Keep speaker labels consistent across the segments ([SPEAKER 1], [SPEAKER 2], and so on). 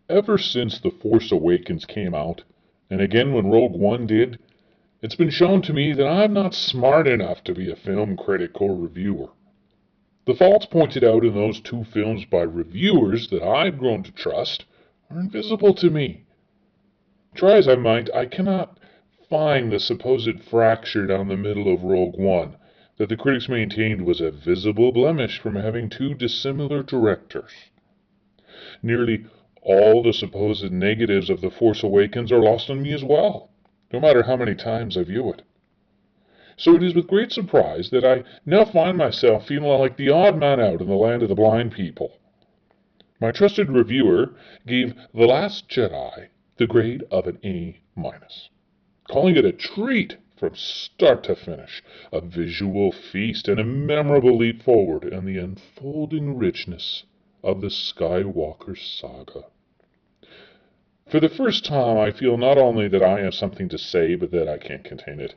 [SPEAKER 1] Ever since The Force Awakens came out, and again when Rogue One did, it's been shown to me that I'm not smart enough to be a film critic or reviewer. The faults pointed out in those two films by reviewers that I've grown to trust are invisible to me. Try as I might, I cannot find the supposed fracture down the middle of Rogue One that the critics maintained was a visible blemish from having two dissimilar directors. Nearly all the supposed negatives of The Force Awakens are lost on me as well, no matter how many times I view it. So it is with great surprise that I now find myself feeling like the odd man out in the land of the blind people. My trusted reviewer gave The Last Jedi the grade of an A-, calling it a treat from start to finish, a visual feast and a memorable leap forward in the unfolding richness of the Skywalker saga. For the first time, I feel not only that I have something to say, but that I can't contain it.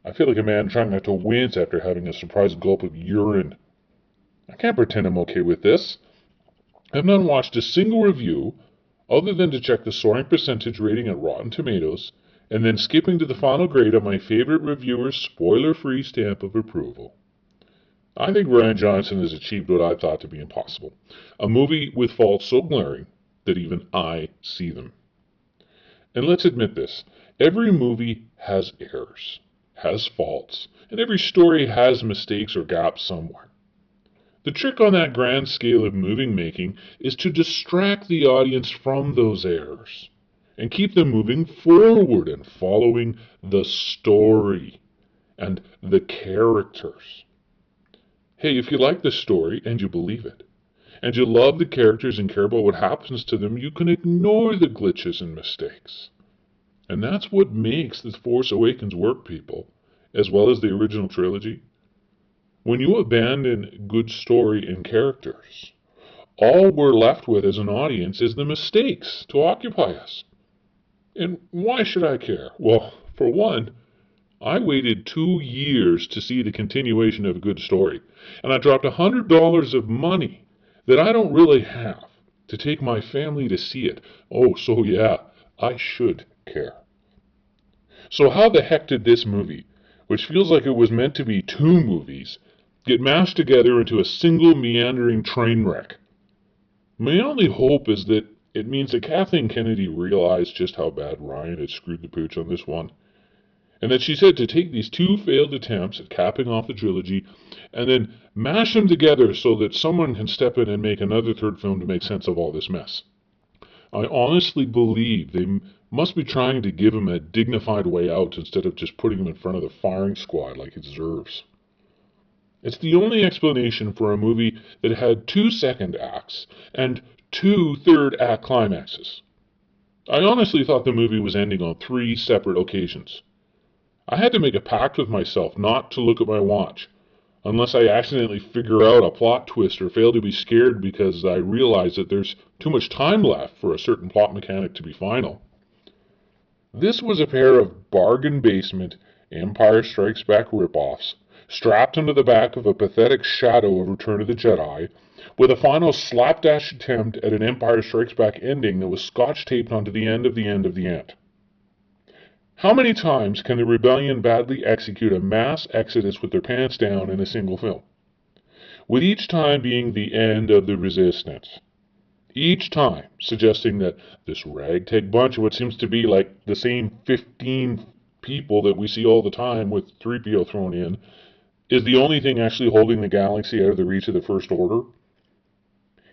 [SPEAKER 1] I feel like a man trying not to wince after having a surprise gulp of urine. I can't pretend I'm okay with this. I've not watched a single review other than to check the soaring percentage rating at Rotten Tomatoes, and then skipping to the final grade on my favorite reviewer's spoiler-free stamp of approval. I think Rian Johnson has achieved what I thought to be impossible. A movie with faults so glaring that even I see them. And let's admit this, every movie has errors, has faults, and every story has mistakes or gaps somewhere. The trick on that grand scale of movie making is to distract the audience from those errors and keep them moving forward and following the story and the characters. Hey, if you like the story and you believe it, and you love the characters and care about what happens to them, you can ignore the glitches and mistakes. And that's what makes The Force Awakens work, people, as well as the original trilogy. When you abandon good story and characters, all we're left with as an audience is the mistakes to occupy us. And why should I care? Well, for one, I waited 2 years to see the continuation of a good story, and I dropped $100 of money that I don't really have to take my family to see it. Oh, so yeah, I should care. So how the heck did this movie, which feels like it was meant to be two movies, get mashed together into a single meandering train wreck? My only hope is that it means that Kathleen Kennedy realized just how bad Ryan had screwed the pooch on this one, and that she said to take these two failed attempts at capping off the trilogy and then mash them together so that someone can step in and make another third film to make sense of all this mess. I honestly believe they must be trying to give him a dignified way out instead of just putting him in front of the firing squad like he deserves. It's the only explanation for a movie that had 2 second acts and 2 third act climaxes. I honestly thought the movie was ending on 3 separate occasions. I had to make a pact with myself not to look at my watch, unless I accidentally figure out a plot twist or fail to be scared because I realize that there's too much time left for a certain plot mechanic to be final. This was a pair of bargain basement Empire Strikes Back ripoffs, strapped onto the back of a pathetic shadow of Return of the Jedi, with a final slapdash attempt at an Empire Strikes Back ending that was scotch-taped onto the end of the end of the end. How many times can the rebellion badly execute a mass exodus with their pants down in a single film? With each time being the end of the resistance. Each time suggesting that this ragtag bunch of what seems to be like the same 15 people that we see all the time with 3PO thrown in is the only thing actually holding the galaxy out of the reach of the First Order.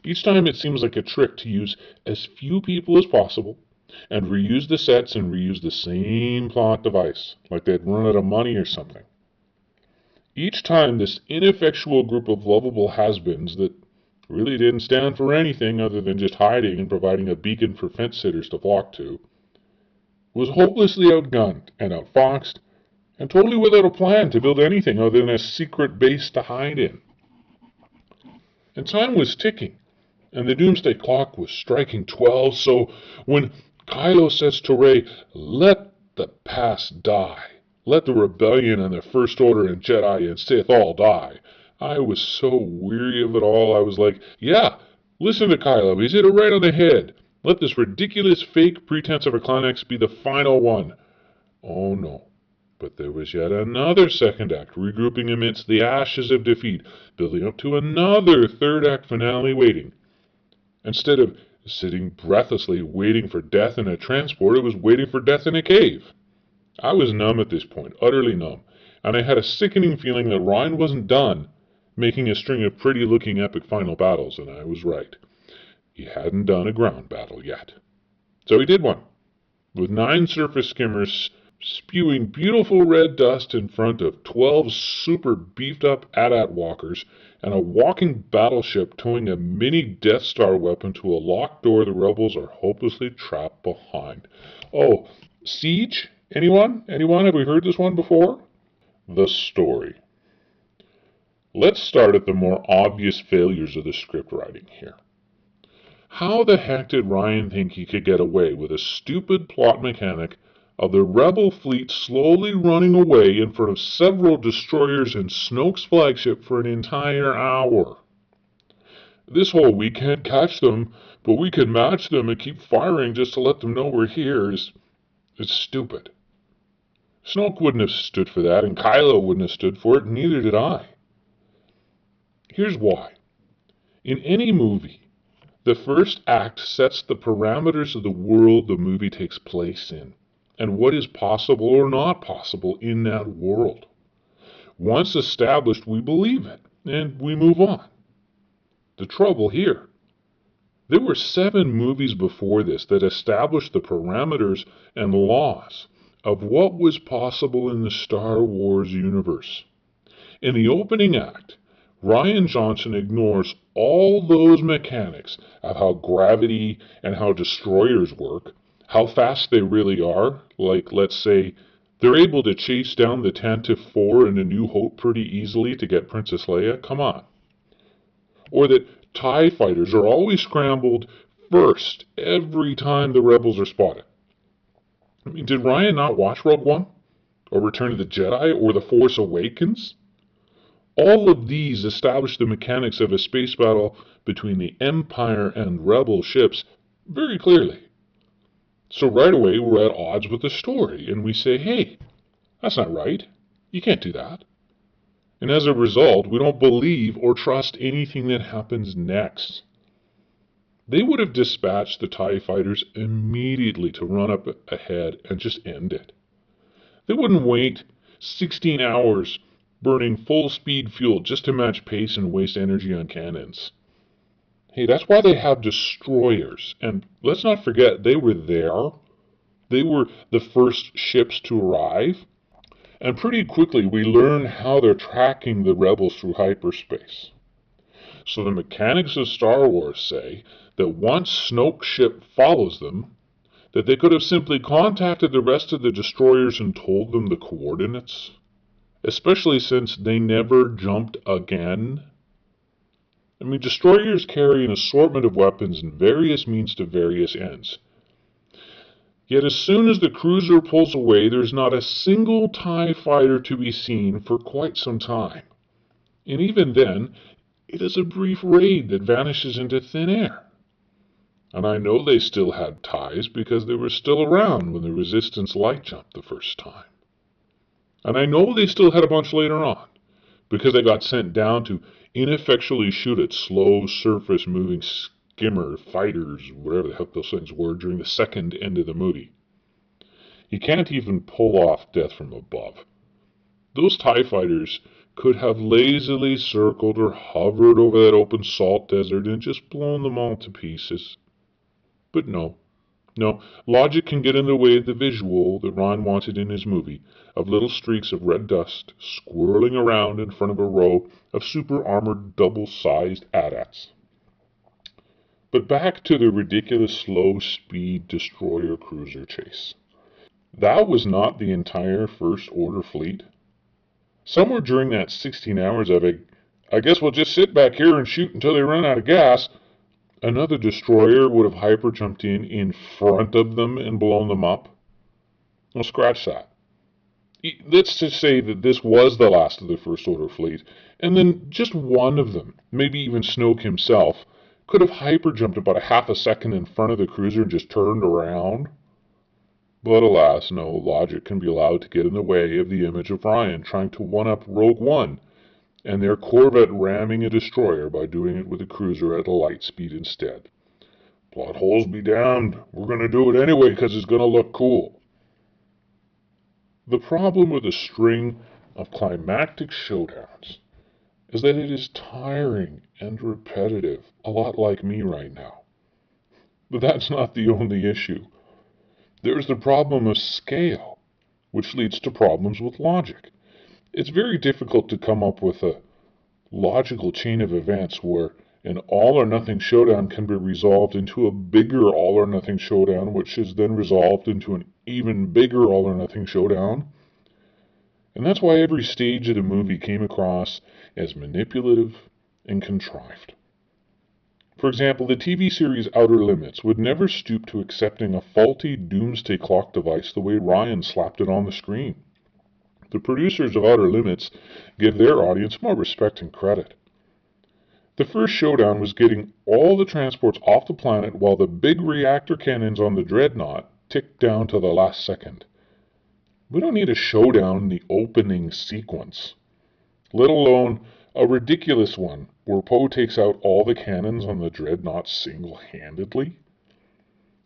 [SPEAKER 1] Each time it seems like a trick to use as few people as possible and reuse the sets and reuse the same plot device, like they'd run out of money or something. Each time this ineffectual group of lovable has-beens that really didn't stand for anything other than just hiding and providing a beacon for fence-sitters to flock to, was hopelessly outgunned and outfoxed, and totally without a plan to build anything other than a secret base to hide in. And time was ticking, and the doomsday clock was striking 12, so when Kylo says to Rey, "Let the past die. Let the rebellion and the First Order and Jedi and Sith all die," I was so weary of it all, I was like, yeah, listen to Kylo, he's hit it right on the head. Let this ridiculous fake pretense of a climax be the final one. Oh no. But there was yet another second act, regrouping amidst the ashes of defeat, building up to another third act finale waiting. Instead of sitting breathlessly waiting for death in a transport, it was waiting for death in a cave. I was numb at this point, utterly numb, and I had a sickening feeling that Ryan wasn't done making a string of pretty-looking epic final battles, and I was right. He hadn't done a ground battle yet. So he did one, with 9 surface skimmers spewing beautiful red dust in front of 12 super beefed-up AT-AT walkers, and a walking battleship towing a mini Death Star weapon to a locked door the rebels are hopelessly trapped behind. Oh, Siege? Anyone? Have we heard this one before? The story. Let's start at the more obvious failures of the script writing here. How the heck did Ryan think he could get away with a stupid plot mechanic of the rebel fleet slowly running away in front of several destroyers and Snoke's flagship for an entire hour? This whole "we can't catch them, but we can match them and keep firing just to let them know we're here" is stupid. Snoke wouldn't have stood for that, and Kylo wouldn't have stood for it, and neither did I. Here's why. In any movie, the first act sets the parameters of the world the movie takes place in, and what is possible or not possible in that world. Once established, we believe it, and we move on. The trouble here, there were 7 movies before this that established the parameters and laws of what was possible in the Star Wars universe. In the opening act, Rian Johnson ignores all those mechanics of how gravity and how destroyers work, how fast they really are, like, let's say, they're able to chase down the Tantive 4 in A New Hope pretty easily to get Princess Leia. Come on. Or that TIE fighters are always scrambled first every time the rebels are spotted. I mean, did Ryan not watch Rogue One? Or Return of the Jedi? Or The Force Awakens? All of these establish the mechanics of a space battle between the Empire and Rebel ships very clearly. So right away we're at odds with the story, and we say, hey, that's not right. You can't do that. And as a result, we don't believe or trust anything that happens next. They would have dispatched the TIE fighters immediately to run up ahead and just end it. They wouldn't wait 16 hours burning full-speed fuel just to match pace and waste energy on cannons. Hey, that's why they have destroyers. And let's not forget, they were there. They were the first ships to arrive. And pretty quickly we learn how they're tracking the rebels through hyperspace. So the mechanics of Star Wars say that once Snoke's ship follows them, that they could have simply contacted the rest of the destroyers and told them the coordinates, especially since they never jumped again. I mean, destroyers carry an assortment of weapons and various means to various ends. Yet as soon as the cruiser pulls away, there's not a single TIE fighter to be seen for quite some time. And even then, it is a brief raid that vanishes into thin air. And I know they still had TIEs because they were still around when the Resistance light jumped the first time. And I know they still had a bunch later on, because they got sent down to ineffectually shoot at slow surface moving skimmer fighters, whatever the heck those things were, during the second end of the movie. You can't even pull off death from above. Those TIE fighters could have lazily circled or hovered over that open salt desert and just blown them all to pieces. But no, logic can get in the way of the visual that Ron wanted in his movie, of little streaks of red dust swirling around in front of a row of super-armored double-sized AT-ATs. But back to the ridiculous slow-speed destroyer-cruiser chase. That was not the entire First Order fleet. Somewhere during that 16 hours of it, I guess we'll just sit back here and shoot until they run out of gas, another destroyer would have hyper-jumped in front of them and blown them up. Well, scratch that. Let's just say that this was the last of the First Order fleet, and then just one of them, maybe even Snoke himself, could have hyper-jumped about a half a second in front of the cruiser and just turned around. But alas, no logic can be allowed to get in the way of the image of Ryan trying to one-up Rogue One and their Corvette ramming a destroyer by doing it with a cruiser at a light speed instead. Plot holes be damned, we're going to do it anyway because it's going to look cool. The problem with a string of climactic showdowns is that it is tiring and repetitive, a lot like me right now. But that's not the only issue. There's the problem of scale, which leads to problems with logic. It's very difficult to come up with a logical chain of events where an all-or-nothing showdown can be resolved into a bigger all-or-nothing showdown, which is then resolved into an even bigger all-or-nothing showdown. And that's why every stage of the movie came across as manipulative and contrived. For example, the TV series Outer Limits would never stoop to accepting a faulty doomsday clock device the way Ryan slapped it on the screen. The producers of Outer Limits give their audience more respect and credit. The first showdown was getting all the transports off the planet while the big reactor cannons on the Dreadnought ticked down to the last second. We don't need a showdown in the opening sequence, let alone a ridiculous one where Poe takes out all the cannons on the Dreadnought single-handedly.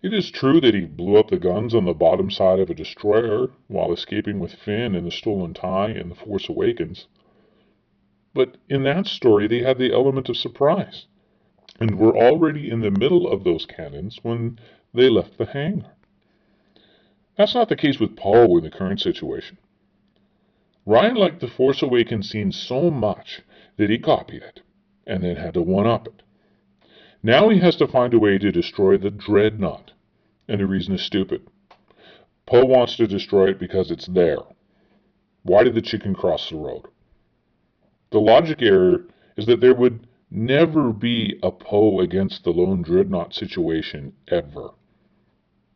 [SPEAKER 1] It is true that he blew up the guns on the bottom side of a destroyer while escaping with Finn in the stolen tie in The Force Awakens. But in that story they had the element of surprise, and were already in the middle of those cannons when they left the hangar. That's not the case with Poe in the current situation. Ryan liked the Force Awakens scene so much that he copied it, and then had to one-up it. Now he has to find a way to destroy the Dreadnought, and the reason is stupid. Poe wants to destroy it because it's there. Why did the chicken cross the road? The logic error is that there would never be a Poe against the lone Dreadnought situation ever.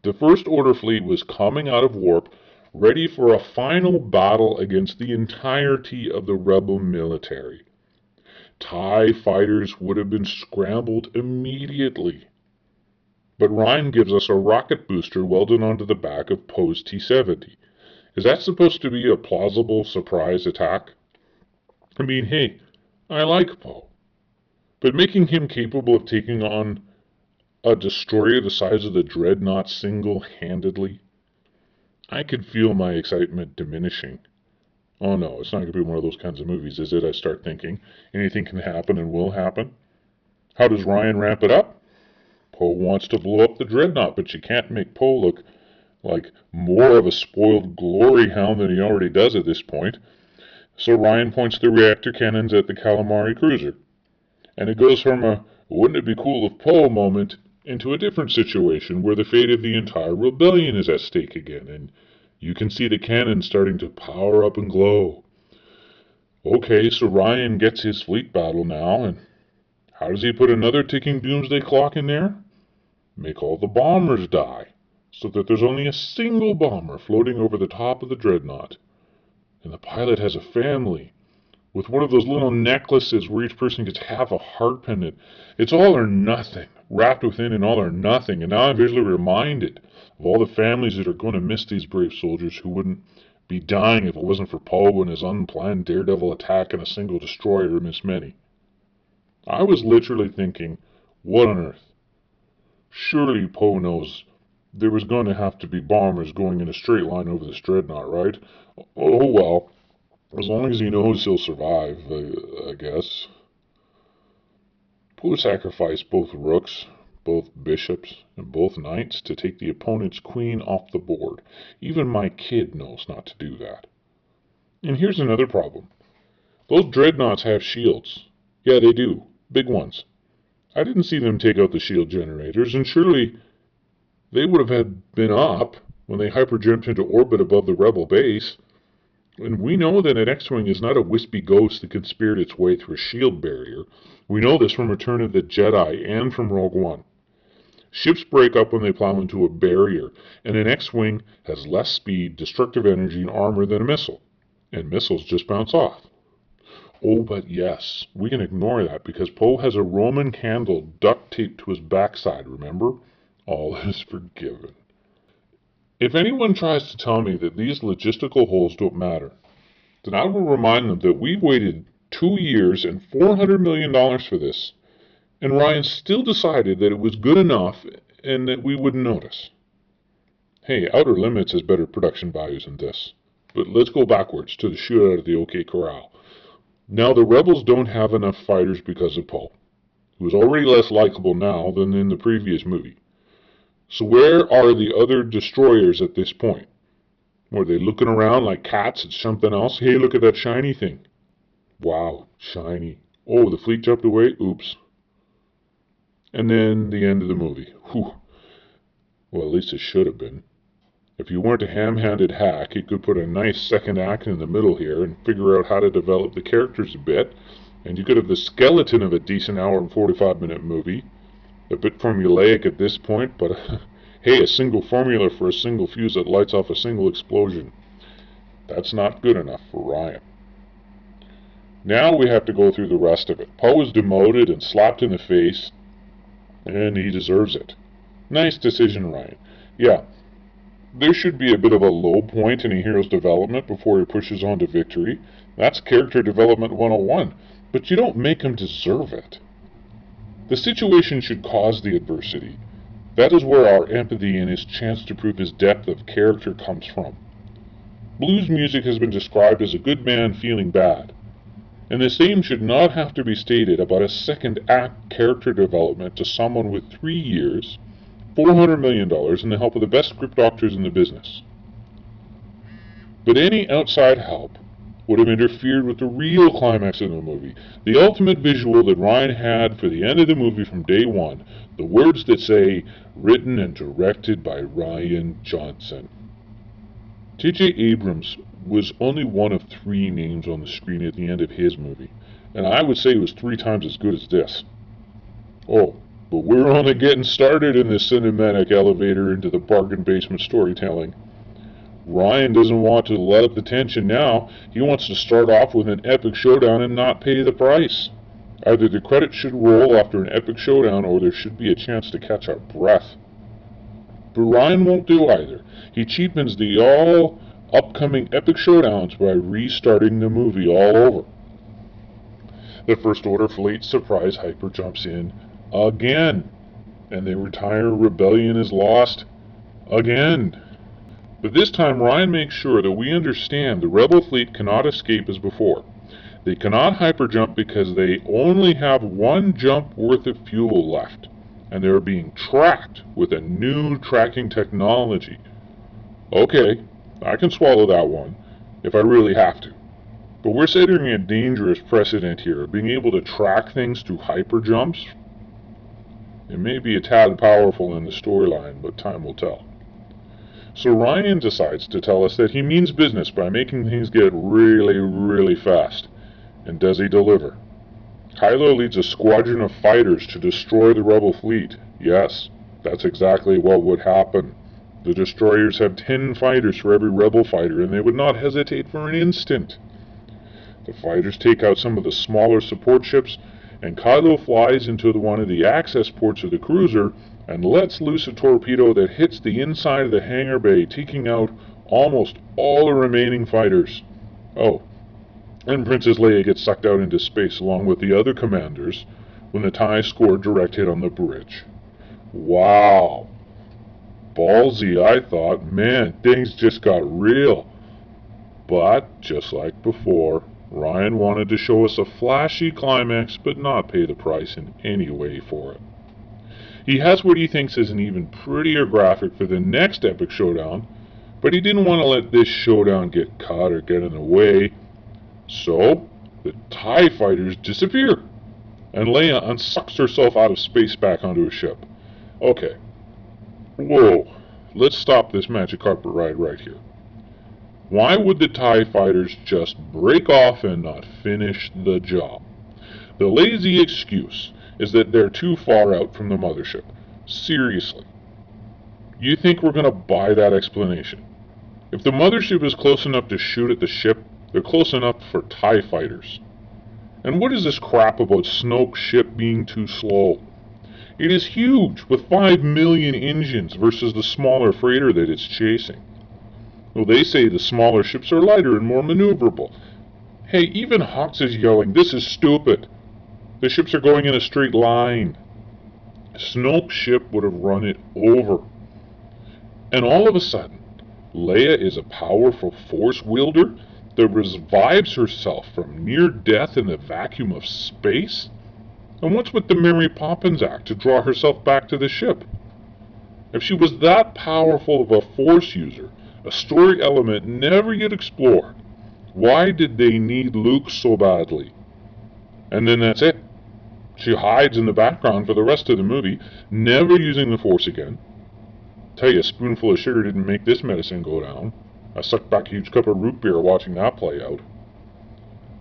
[SPEAKER 1] The First Order fleet was coming out of warp, ready for a final battle against the entirety of the rebel military. TIE fighters would have been scrambled immediately. But Ryan gives us a rocket booster welded onto the back of Poe's T-70. Is that supposed to be a plausible surprise attack? I mean, hey, I like Poe, but making him capable of taking on a destroyer the size of the Dreadnought single-handedly, I could feel my excitement diminishing. Oh no, it's not going to be one of those kinds of movies, is it? I start thinking anything can happen and will happen. How does Ryan ramp it up? Poe wants to blow up the Dreadnought, but you can't make Poe look like more of a spoiled glory hound than he already does at this point. So Ryan points the reactor cannons at the calamari cruiser. And it goes from a wouldn't it be cool if Poe moment into a different situation where the fate of the entire rebellion is at stake again, and you can see the cannons starting to power up and glow. Okay, so Ryan gets his fleet battle now, and how does he put another ticking doomsday clock in there? Make all the bombers die, so that there's only a single bomber floating over the top of the Dreadnought. And the pilot has a family, with one of those little necklaces where each person gets half a heart pendant. It's all or nothing, wrapped within an all or nothing, and now I'm visually reminded of all the families that are going to miss these brave soldiers who wouldn't be dying if it wasn't for Poe and his unplanned daredevil attack in a single destroyer amidst many. I was literally thinking, what on earth? Surely Poe knows there was going to have to be bombers going in a straight line over this Dreadnought, right? Oh well, as long as he knows he'll survive, I guess. Poe sacrificed both rooks, both bishops, and both knights to take the opponent's queen off the board. Even my kid knows not to do that. And here's another problem. Those Dreadnoughts have shields. Yeah, they do. Big ones. I didn't see them take out the shield generators, and surely they would have been up when they hyperjumped into orbit above the rebel base. And we know that an X-Wing is not a wispy ghost that can spirit its way through a shield barrier. We know this from Return of the Jedi and from Rogue One. Ships break up when they plow into a barrier, and an X-Wing has less speed, destructive energy, and armor than a missile. And missiles just bounce off. Oh, but yes, we can ignore that because Poe has a Roman candle duct taped to his backside, remember? All is forgiven. If anyone tries to tell me that these logistical holes don't matter, then I will remind them that we've waited 2 years and $400 million for this, and Ryan still decided that it was good enough and that we wouldn't notice. Hey, Outer Limits has better production values than this. But let's go backwards to the shootout at the OK Corral. Now, the Rebels don't have enough fighters because of Poe, who is already less likable now than in the previous movie. So where are the other destroyers at this point? Were they looking around like cats at something else? Hey, look at that shiny thing. Wow, shiny. Oh, the fleet jumped away? Oops. And then the end of the movie. Whew. Well, at least it should have been. If you weren't a ham-handed hack, you could put a nice second act in the middle here and figure out how to develop the characters a bit, and you could have the skeleton of a decent hour and 45-minute movie. A bit formulaic at this point, but hey, a single formula for a single fuse that lights off a single explosion. That's not good enough for Ryan. Now we have to go through the rest of it. Poe is demoted and slapped in the face, and he deserves it. Nice decision, Ryan. Yeah, there should be a bit of a low point in a hero's development before he pushes on to victory. That's character development 101, but you don't make him deserve it. The situation should cause the adversity. That is where our empathy and his chance to prove his depth of character comes from. Blues music has been described as a good man feeling bad, and the same should not have to be stated about a second act character development to someone with 3 years, $400 million, and the help of the best script doctors in the business. But any outside help would have interfered with the real climax of the movie, the ultimate visual that Ryan had for the end of the movie from day one, the words that say, written and directed by Rian Johnson. J.J. Abrams was only one of 3 names on the screen at the end of his movie, and I would say it was 3 times as good as this. Oh, but we're only getting started in this cinematic elevator into the bargain basement storytelling. Ryan doesn't want to let up the tension now. He wants to start off with an epic showdown and not pay the price. Either the credits should roll after an epic showdown or there should be a chance to catch our breath. But Ryan won't do either. He cheapens the all upcoming epic showdowns by restarting the movie all over. The First Order fleet surprise hyper jumps in again, and they retire Rebellion is lost again. But this time Ryan makes sure that we understand the Rebel fleet cannot escape as before. They cannot hyperjump because they only have 1 jump worth of fuel left, and they are being tracked with a new tracking technology. Okay, I can swallow that one, if I really have to. But we're setting a dangerous precedent here, being able to track things through hyperjumps. It may be a tad powerful in the storyline, but time will tell. So Ryan decides to tell us that he means business by making things get really, really fast. And does he deliver? Kylo leads a squadron of fighters to destroy the Rebel fleet. Yes, that's exactly what would happen. The destroyers have 10 fighters for every Rebel fighter, and they would not hesitate for an instant. The fighters take out some of the smaller support ships, and Kylo flies into one of the access ports of the cruiser and lets loose a torpedo that hits the inside of the hangar bay, taking out almost all the remaining fighters. Oh, and Princess Leia gets sucked out into space along with the other commanders when the TIE score a direct hit on the bridge. Wow. Ballsy, I thought. Man, things just got real. But, just like before, Ryan wanted to show us a flashy climax but not pay the price in any way for it. He has what he thinks is an even prettier graphic for the next epic showdown, but he didn't want to let this showdown get cut or get in the way. So, the TIE fighters disappear, and Leia unsucks herself out of space back onto a ship. Okay. Whoa. Let's stop this magic carpet ride right here. Why would the TIE fighters just break off and not finish the job? The lazy excuse is that they're too far out from the mothership. Seriously. You think we're going to buy that explanation? If the mothership is close enough to shoot at the ship, they're close enough for TIE fighters. And what is this crap about Snoke's ship being too slow? It is huge, with 5 million engines versus the smaller freighter that it's chasing. Well, they say the smaller ships are lighter and more maneuverable. Hey, even Hux is yelling, "This is stupid. The ships are going in a straight line." Snoke's ship would have run it over. And all of a sudden, Leia is a powerful force wielder that revives herself from near death in the vacuum of space? And what's with the Mary Poppins act to draw herself back to the ship? If she was that powerful of a force user, a story element never yet explored, why did they need Luke so badly? And then that's it. She hides in the background for the rest of the movie, never using the force again. Tell you, a spoonful of sugar didn't make this medicine go down. I sucked back a huge cup of root beer watching that play out.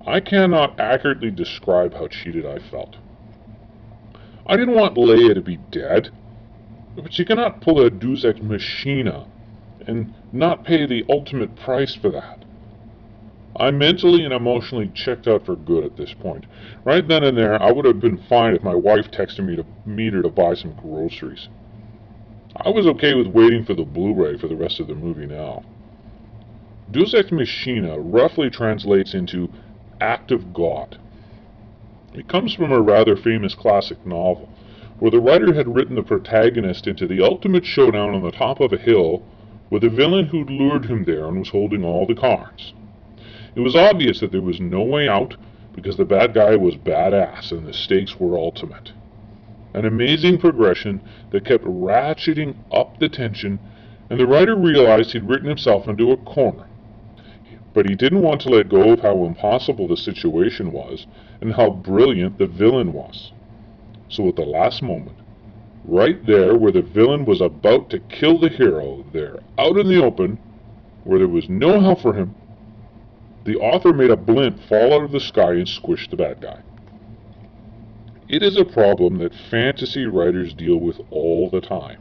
[SPEAKER 1] I cannot accurately describe how cheated I felt. I didn't want Leia to be dead, but she cannot pull a Deus ex machina and not pay the ultimate price for that. I mentally and emotionally checked out for good at this point. Right then and there, I would have been fine if my wife texted me to buy some groceries. I was okay with waiting for the Blu-ray for the rest of the movie now. Deus ex machina roughly translates into act of God. It comes from a rather famous classic novel, where the writer had written the protagonist into the ultimate showdown on the top of a hill with a villain who'd lured him there and was holding all the cards. It was obvious that there was no way out because the bad guy was badass and the stakes were ultimate. An amazing progression that kept ratcheting up the tension, and the writer realized he'd written himself into a corner. But he didn't want to let go of how impossible the situation was and how brilliant the villain was. So at the last moment, right there where the villain was about to kill the hero, there, out in the open, where there was no help for him, the author made a blimp fall out of the sky and squish the bad guy. It is a problem that fantasy writers deal with all the time.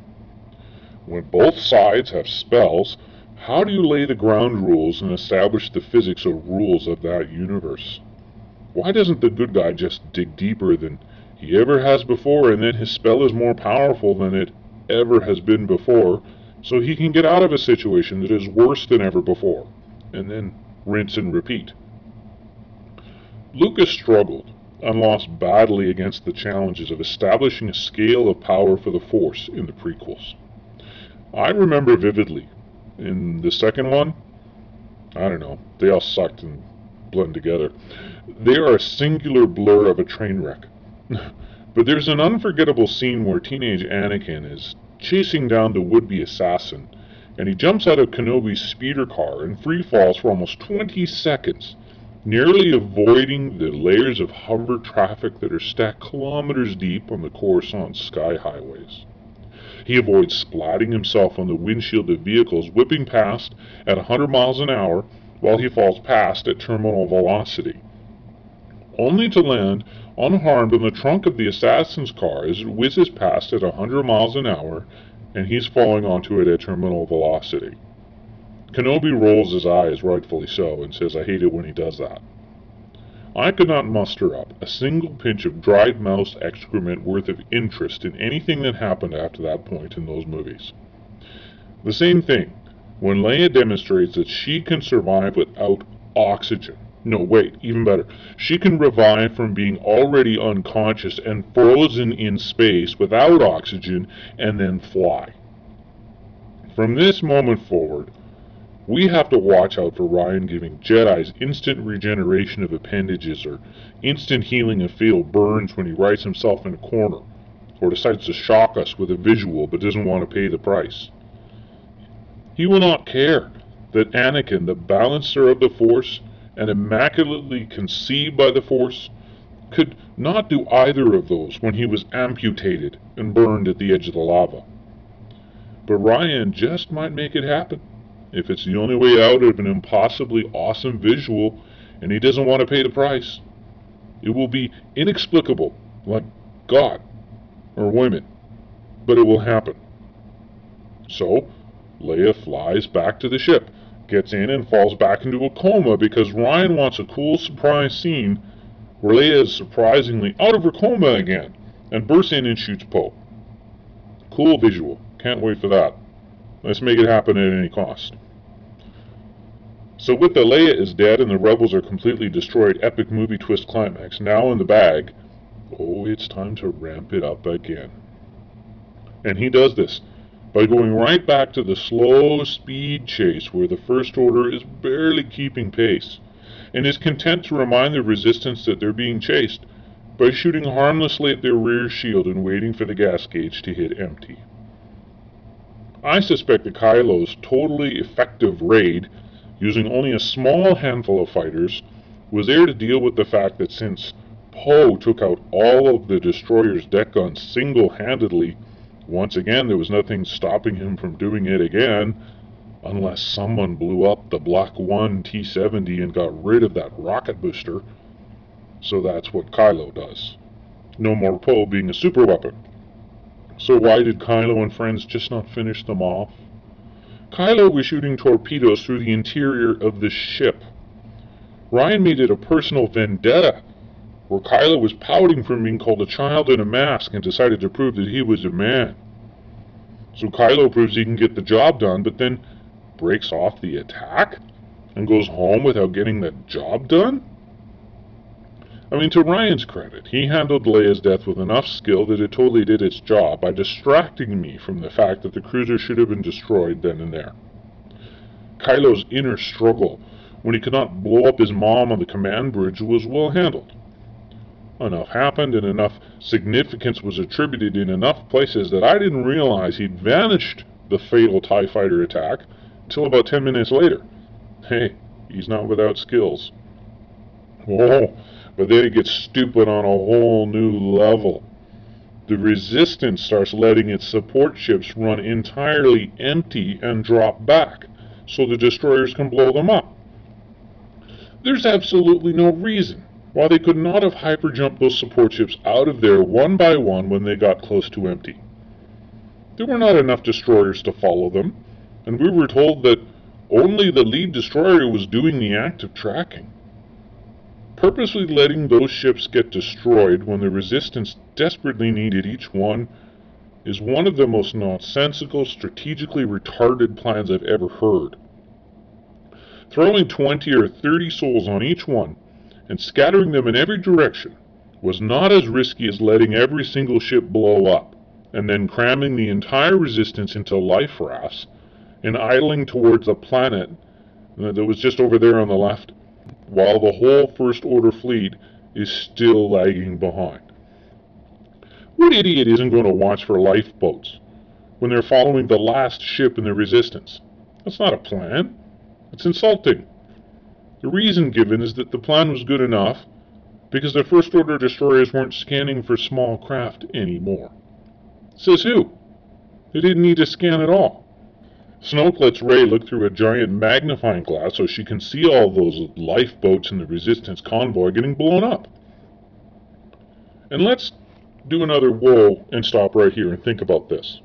[SPEAKER 1] When both sides have spells, how do you lay the ground rules and establish the physics or rules of that universe? Why doesn't the good guy just dig deeper than he ever has before, and then his spell is more powerful than it ever has been before, so he can get out of a situation that is worse than ever before, and then rinse and repeat? Lucas struggled and lost badly against the challenges of establishing a scale of power for the Force in the prequels. I remember vividly, in the second one, I don't know, they all sucked and blend together. They are a singular blur of a train wreck. But there's an unforgettable scene where teenage Anakin is chasing down the would-be assassin, and he jumps out of Kenobi's speeder car and free falls for almost 20 seconds, nearly avoiding the layers of hover traffic that are stacked kilometers deep on the Coruscant sky highways. He avoids splatting himself on the windshield of vehicles whipping past at 100 miles an hour while he falls past at terminal velocity, only to land unharmed on the trunk of the assassin's car as it whizzes past at 100 miles an hour and he's falling onto it at terminal velocity. Kenobi rolls his eyes, rightfully so, and says, "I hate it when he does that." I could not muster up a single pinch of dried mouse excrement worth of interest in anything that happened after that point in those movies. The same thing when Leia demonstrates that she can survive without oxygen. No, wait, even better. She can revive from being already unconscious and frozen in space without oxygen and then fly. From this moment forward, we have to watch out for Ryan giving Jedis instant regeneration of appendages or instant healing of fatal burns when he writes himself in a corner, or decides to shock us with a visual but doesn't want to pay the price. He will not care that Anakin, the balancer of the Force and immaculately conceived by the Force, could not do either of those when he was amputated and burned at the edge of the lava. But Ryan just might make it happen, if it's the only way out of an impossibly awesome visual and he doesn't want to pay the price. It will be inexplicable, like God or women, but it will happen. So, Leia flies back to the ship, gets in and falls back into a coma because Ryan wants a cool surprise scene where Leia is surprisingly out of her coma again, and bursts in and shoots Poe. Cool visual. Can't wait for that. Let's make it happen at any cost. So with the Leia is dead and the rebels are completely destroyed epic movie twist climax now in the bag, oh, it's time to ramp it up again. And he does this by going right back to the slow speed chase where the First Order is barely keeping pace, and is content to remind the Resistance that they're being chased by shooting harmlessly at their rear shield and waiting for the gas gauge to hit empty. I suspect that Kylo's totally effective raid, using only a small handful of fighters, was there to deal with the fact that since Poe took out all of the destroyer's deck guns single-handedly, once again there was nothing stopping him from doing it again, unless someone blew up the Block 1 T-70 and got rid of that rocket booster. So that's what Kylo does. No more Poe being a super weapon. So why did Kylo and friends just not finish them off? Kylo was shooting torpedoes through the interior of the ship. Rian made it a personal vendetta, where Kylo was pouting from being called a child in a mask and decided to prove that he was a man. So Kylo proves he can get the job done, but then breaks off the attack and goes home without getting the job done? I mean, to Rian's credit, he handled Leia's death with enough skill that it totally did its job by distracting me from the fact that the cruiser should have been destroyed then and there. Kylo's inner struggle when he could not blow up his mom on the command bridge was well handled. Enough happened and enough significance was attributed in enough places that I didn't realize he'd vanished the fatal TIE fighter attack until about 10 minutes later. Hey, he's not without skills. Oh, but then it gets stupid on a whole new level. The Resistance starts letting its support ships run entirely empty and drop back, so the destroyers can blow them up. There's absolutely no reason why they could not have hyperjumped those support ships out of there one by one when they got close to empty. There were not enough destroyers to follow them, and we were told that only the lead destroyer was doing the act of tracking. Purposely letting those ships get destroyed when the Resistance desperately needed each one is one of the most nonsensical, strategically retarded plans I've ever heard. Throwing 20 or 30 souls on each one and scattering them in every direction was not as risky as letting every single ship blow up and then cramming the entire Resistance into life rafts and idling towards a planet that was just over there on the left, while the whole First Order fleet is still lagging behind. What idiot isn't going to watch for lifeboats when they're following the last ship in the Resistance? That's not a plan. It's insulting. The reason given is that the plan was good enough because the First Order destroyers weren't scanning for small craft anymore. Says who? They didn't need to scan at all. Snoke lets Rey look through a giant magnifying glass so she can see all those lifeboats in the Resistance convoy getting blown up. And let's do another whoa and stop right here and think about this.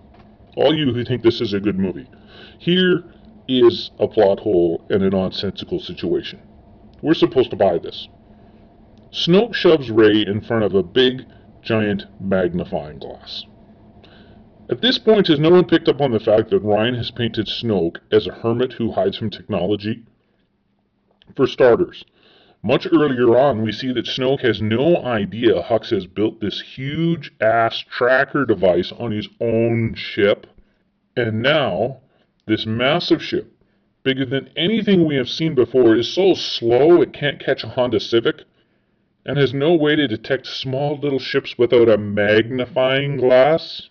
[SPEAKER 1] All you who think this is a good movie. Here is a plot hole and a nonsensical situation. We're supposed to buy this. Snoke shoves Rey in front of a big, giant magnifying glass. At this point, has no one picked up on the fact that Rian has painted Snoke as a hermit who hides from technology? For starters, much earlier on we see that Snoke has no idea Hux has built this huge-ass tracker device on his own ship. And now, this massive ship, bigger than anything we have seen before, is so slow it can't catch a Honda Civic, and has no way to detect small little ships without a magnifying glass.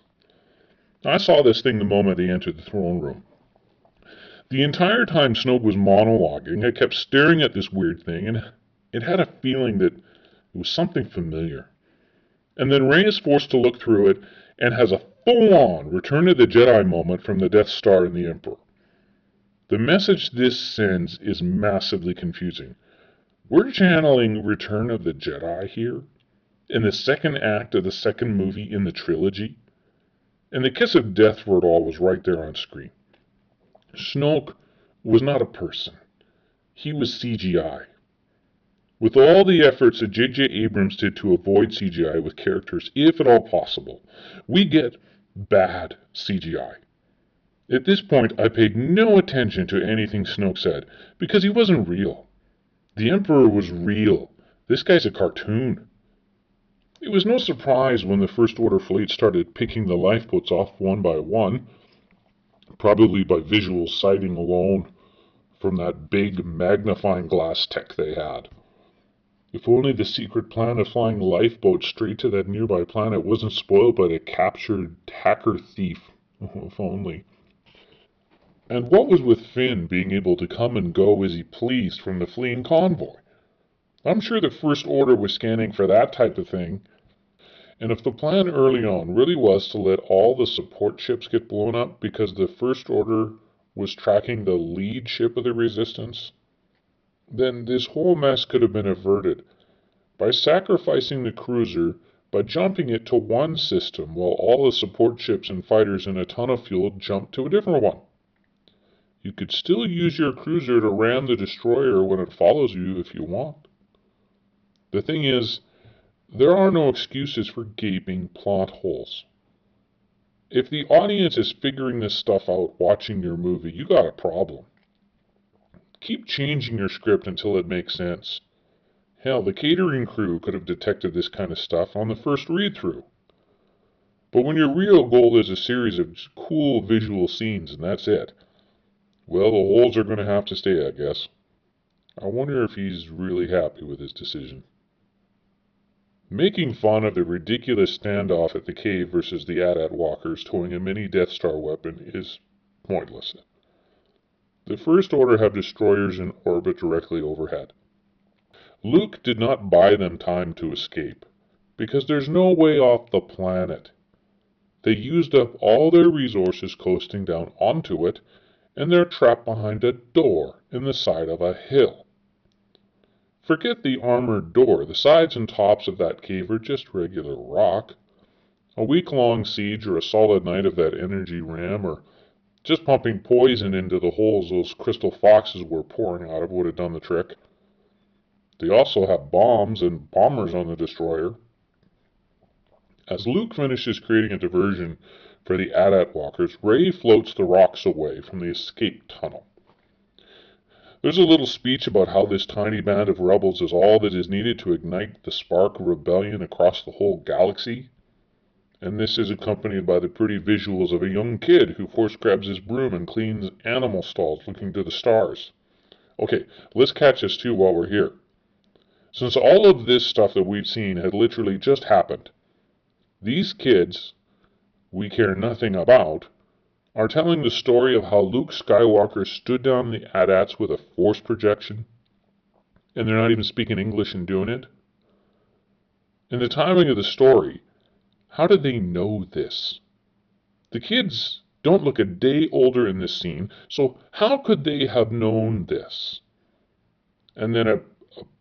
[SPEAKER 1] I saw this thing the moment they entered the throne room. The entire time Snoke was monologuing, I kept staring at this weird thing, and it had a feeling that it was something familiar. And then Rey is forced to look through it, and has a full-on Return of the Jedi moment from the Death Star and the Emperor. The message this sends is massively confusing. We're channeling Return of the Jedi here, in the second act of the second movie in the trilogy. And the kiss of death for it all was right there on screen. Snoke was not a person. He was CGI. With all the efforts that J.J. Abrams did to avoid CGI with characters, if at all possible, we get bad CGI. At this point, I paid no attention to anything Snoke said, because he wasn't real. The Emperor was real. This guy's a cartoon. It was no surprise when the First Order fleet started picking the lifeboats off one by one, probably by visual sighting alone from that big magnifying glass tech they had. If only the secret plan of flying lifeboats straight to that nearby planet wasn't spoiled by the captured hacker thief. If only. And what was with Finn being able to come and go as he pleased from the fleeing convoy? I'm sure the First Order was scanning for that type of thing. And if the plan early on really was to let all the support ships get blown up because the First Order was tracking the lead ship of the Resistance, then this whole mess could have been averted by sacrificing the cruiser by jumping it to one system while all the support ships and fighters and a ton of fuel jumped to a different one. You could still use your cruiser to ram the destroyer when it follows you if you want. The thing is, there are no excuses for gaping plot holes. If the audience is figuring this stuff out watching your movie, you got a problem. Keep changing your script until it makes sense. Hell, the catering crew could have detected this kind of stuff on the first read-through. But when your real goal is a series of cool visual scenes and that's it, well, the holes are going to have to stay, I guess. I wonder if he's really happy with his decision. Making fun of the ridiculous standoff at the cave versus the AT-AT walkers towing a mini Death Star weapon is pointless. The First Order have destroyers in orbit directly overhead. Luke did not buy them time to escape, because there's no way off the planet. They used up all their resources coasting down onto it, and they're trapped behind a door in the side of a hill. Forget the armored door. The sides and tops of that cave are just regular rock. A week-long siege or a solid night of that energy ram or just pumping poison into the holes those crystal foxes were pouring out of would have done the trick. They also have bombs and bombers on the destroyer. As Luke finishes creating a diversion for the AT-AT walkers, Rey floats the rocks away from the escape tunnel. There's a little speech about how this tiny band of rebels is all that is needed to ignite the spark of rebellion across the whole galaxy. And this is accompanied by the pretty visuals of a young kid who force grabs his broom and cleans animal stalls looking to the stars. Okay, let's catch this too while we're here. Since all of this stuff that we've seen had literally just happened, these kids we care nothing about are telling the story of how Luke Skywalker stood down the AT-ATs with a force projection, and they're not even speaking English and doing it. In the timing of the story, how did they know this? The kids don't look a day older in this scene, so how could they have known this? And then a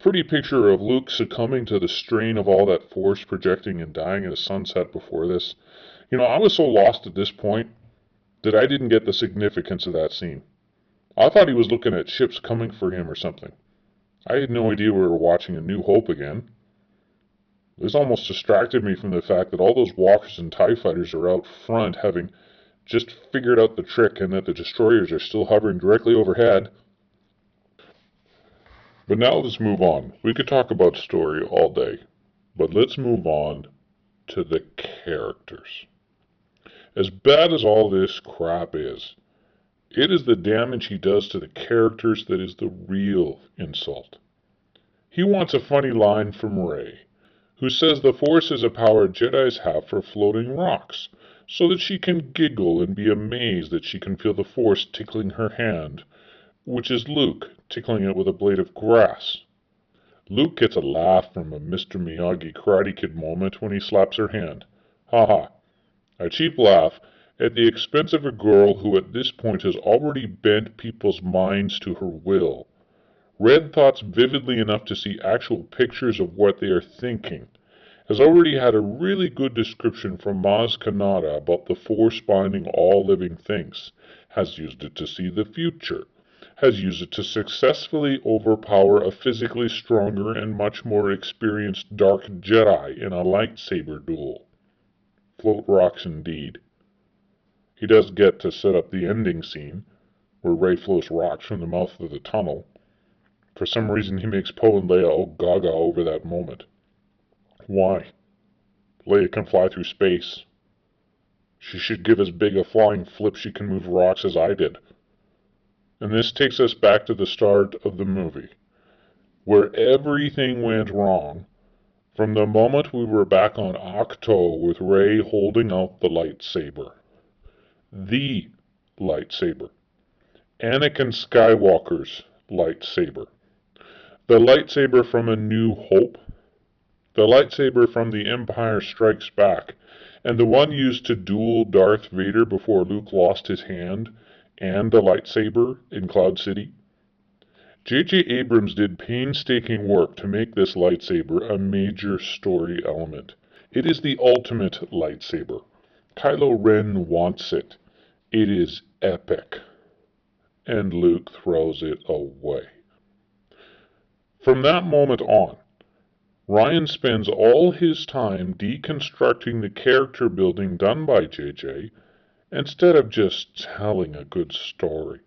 [SPEAKER 1] pretty picture of Luke succumbing to the strain of all that force projecting and dying in a sunset before this. I was so lost at this point that I didn't get the significance of that scene. I thought he was looking at ships coming for him or something. I had no idea we were watching A New Hope again. This almost distracted me from the fact that all those walkers and TIE fighters are out front having just figured out the trick and that the destroyers are still hovering directly overhead. But now let's move on. We could talk about story all day, but let's move on to the characters. As bad as all this crap is, it is the damage he does to the characters that is the real insult. He wants a funny line from Rey, who says the Force is a power Jedis have for floating rocks, so that she can giggle and be amazed that she can feel the Force tickling her hand, which is Luke tickling it with a blade of grass. Luke gets a laugh from a Mr. Miyagi Karate Kid moment when he slaps her hand. Ha. A cheap laugh at the expense of a girl who at this point has already bent people's minds to her will, read thoughts vividly enough to see actual pictures of what they are thinking, has already had a really good description from Maz Kanata about the Force binding all living things, has used it to see the future, has used it to successfully overpower a physically stronger and much more experienced Dark Jedi in a lightsaber duel. Float rocks indeed. He does get to set up the ending scene, where Rey floats rocks from the mouth of the tunnel. For some reason he makes Poe and Leia all gaga over that moment. Why? Leia can fly through space. She should give as big a flying flip she can move rocks as I did. And this takes us back to the start of the movie, where everything went wrong from the moment we were back on Ahch-To with Rey holding out the lightsaber. The lightsaber. Anakin Skywalker's lightsaber. The lightsaber from A New Hope. The lightsaber from The Empire Strikes Back. And the one used to duel Darth Vader before Luke lost his hand, and the lightsaber in Cloud City. J.J. Abrams did painstaking work to make this lightsaber a major story element. It is the ultimate lightsaber. Kylo Ren wants it. It is epic. And Luke throws it away. From that moment on, Rian spends all his time deconstructing the character building done by JJ instead of just telling a good story.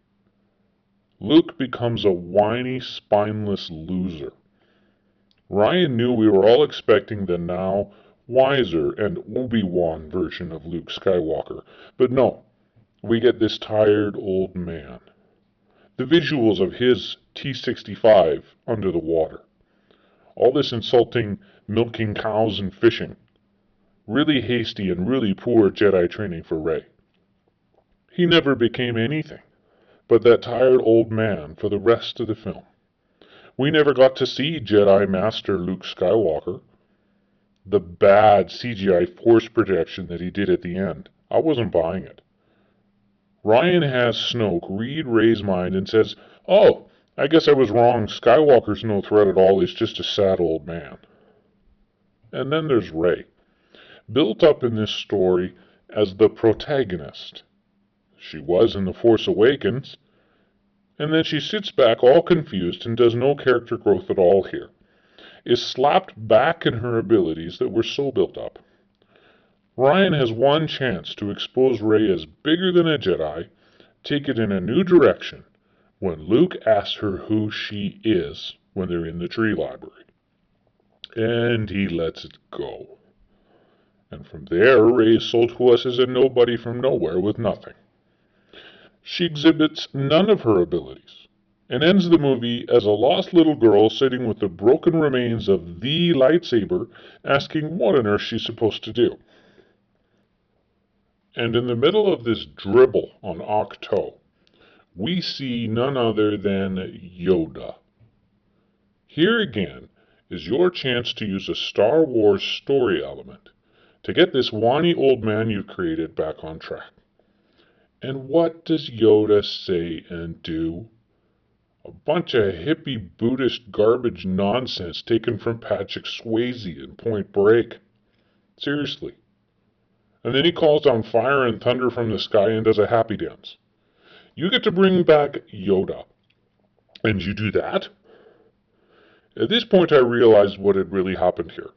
[SPEAKER 1] Luke becomes a whiny, spineless loser. Rian knew we were all expecting the now wiser and Obi-Wan version of Luke Skywalker, but no, we get this tired old man. The visuals of his T-65 under the water. All this insulting milking cows and fishing. Really hasty and really poor Jedi training for Rey. He never became anything but that tired old man for the rest of the film. We never got to see Jedi Master Luke Skywalker. The bad CGI force projection that he did at the end, I wasn't buying it. Rian has Snoke read Rey's mind and says, "Oh, I guess I was wrong. Skywalker's no threat at all. He's just a sad old man." And then there's Rey, built up in this story as the protagonist. She was in The Force Awakens, and then she sits back all confused and does no character growth at all here. Is slapped back in her abilities that were so built up. Rian has one chance to expose Rey as bigger than a Jedi, take it in a new direction, when Luke asks her who she is when they're in the tree library. And he lets it go. And from there, Rey is sold to us as a nobody from nowhere with nothing. She exhibits none of her abilities, and ends the movie as a lost little girl sitting with the broken remains of the lightsaber, asking what on earth she's supposed to do. And in the middle of this dribble on Ahch-To, we see none other than Yoda. Here again is your chance to use a Star Wars story element to get this whiny old man you've created back on track. And what does Yoda say and do? A bunch of hippie Buddhist garbage nonsense taken from Patrick Swayze in Point Break. Seriously. And then he calls down fire and thunder from the sky and does a happy dance. You get to bring back Yoda. And you do that? At this point I realized what had really happened here.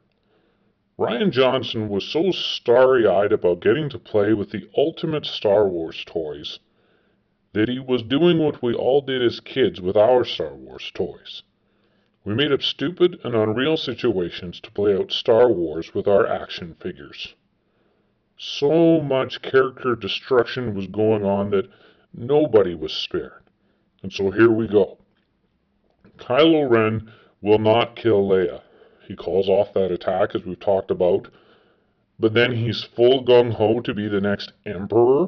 [SPEAKER 1] Rian Johnson was so starry-eyed about getting to play with the ultimate Star Wars toys that he was doing what we all did as kids with our Star Wars toys. We made up stupid and unreal situations to play out Star Wars with our action figures. So much character destruction was going on that nobody was spared. And so here we go. Kylo Ren will not kill Leia. He calls off that attack, as we've talked about. But then he's full gung-ho to be the next Emperor.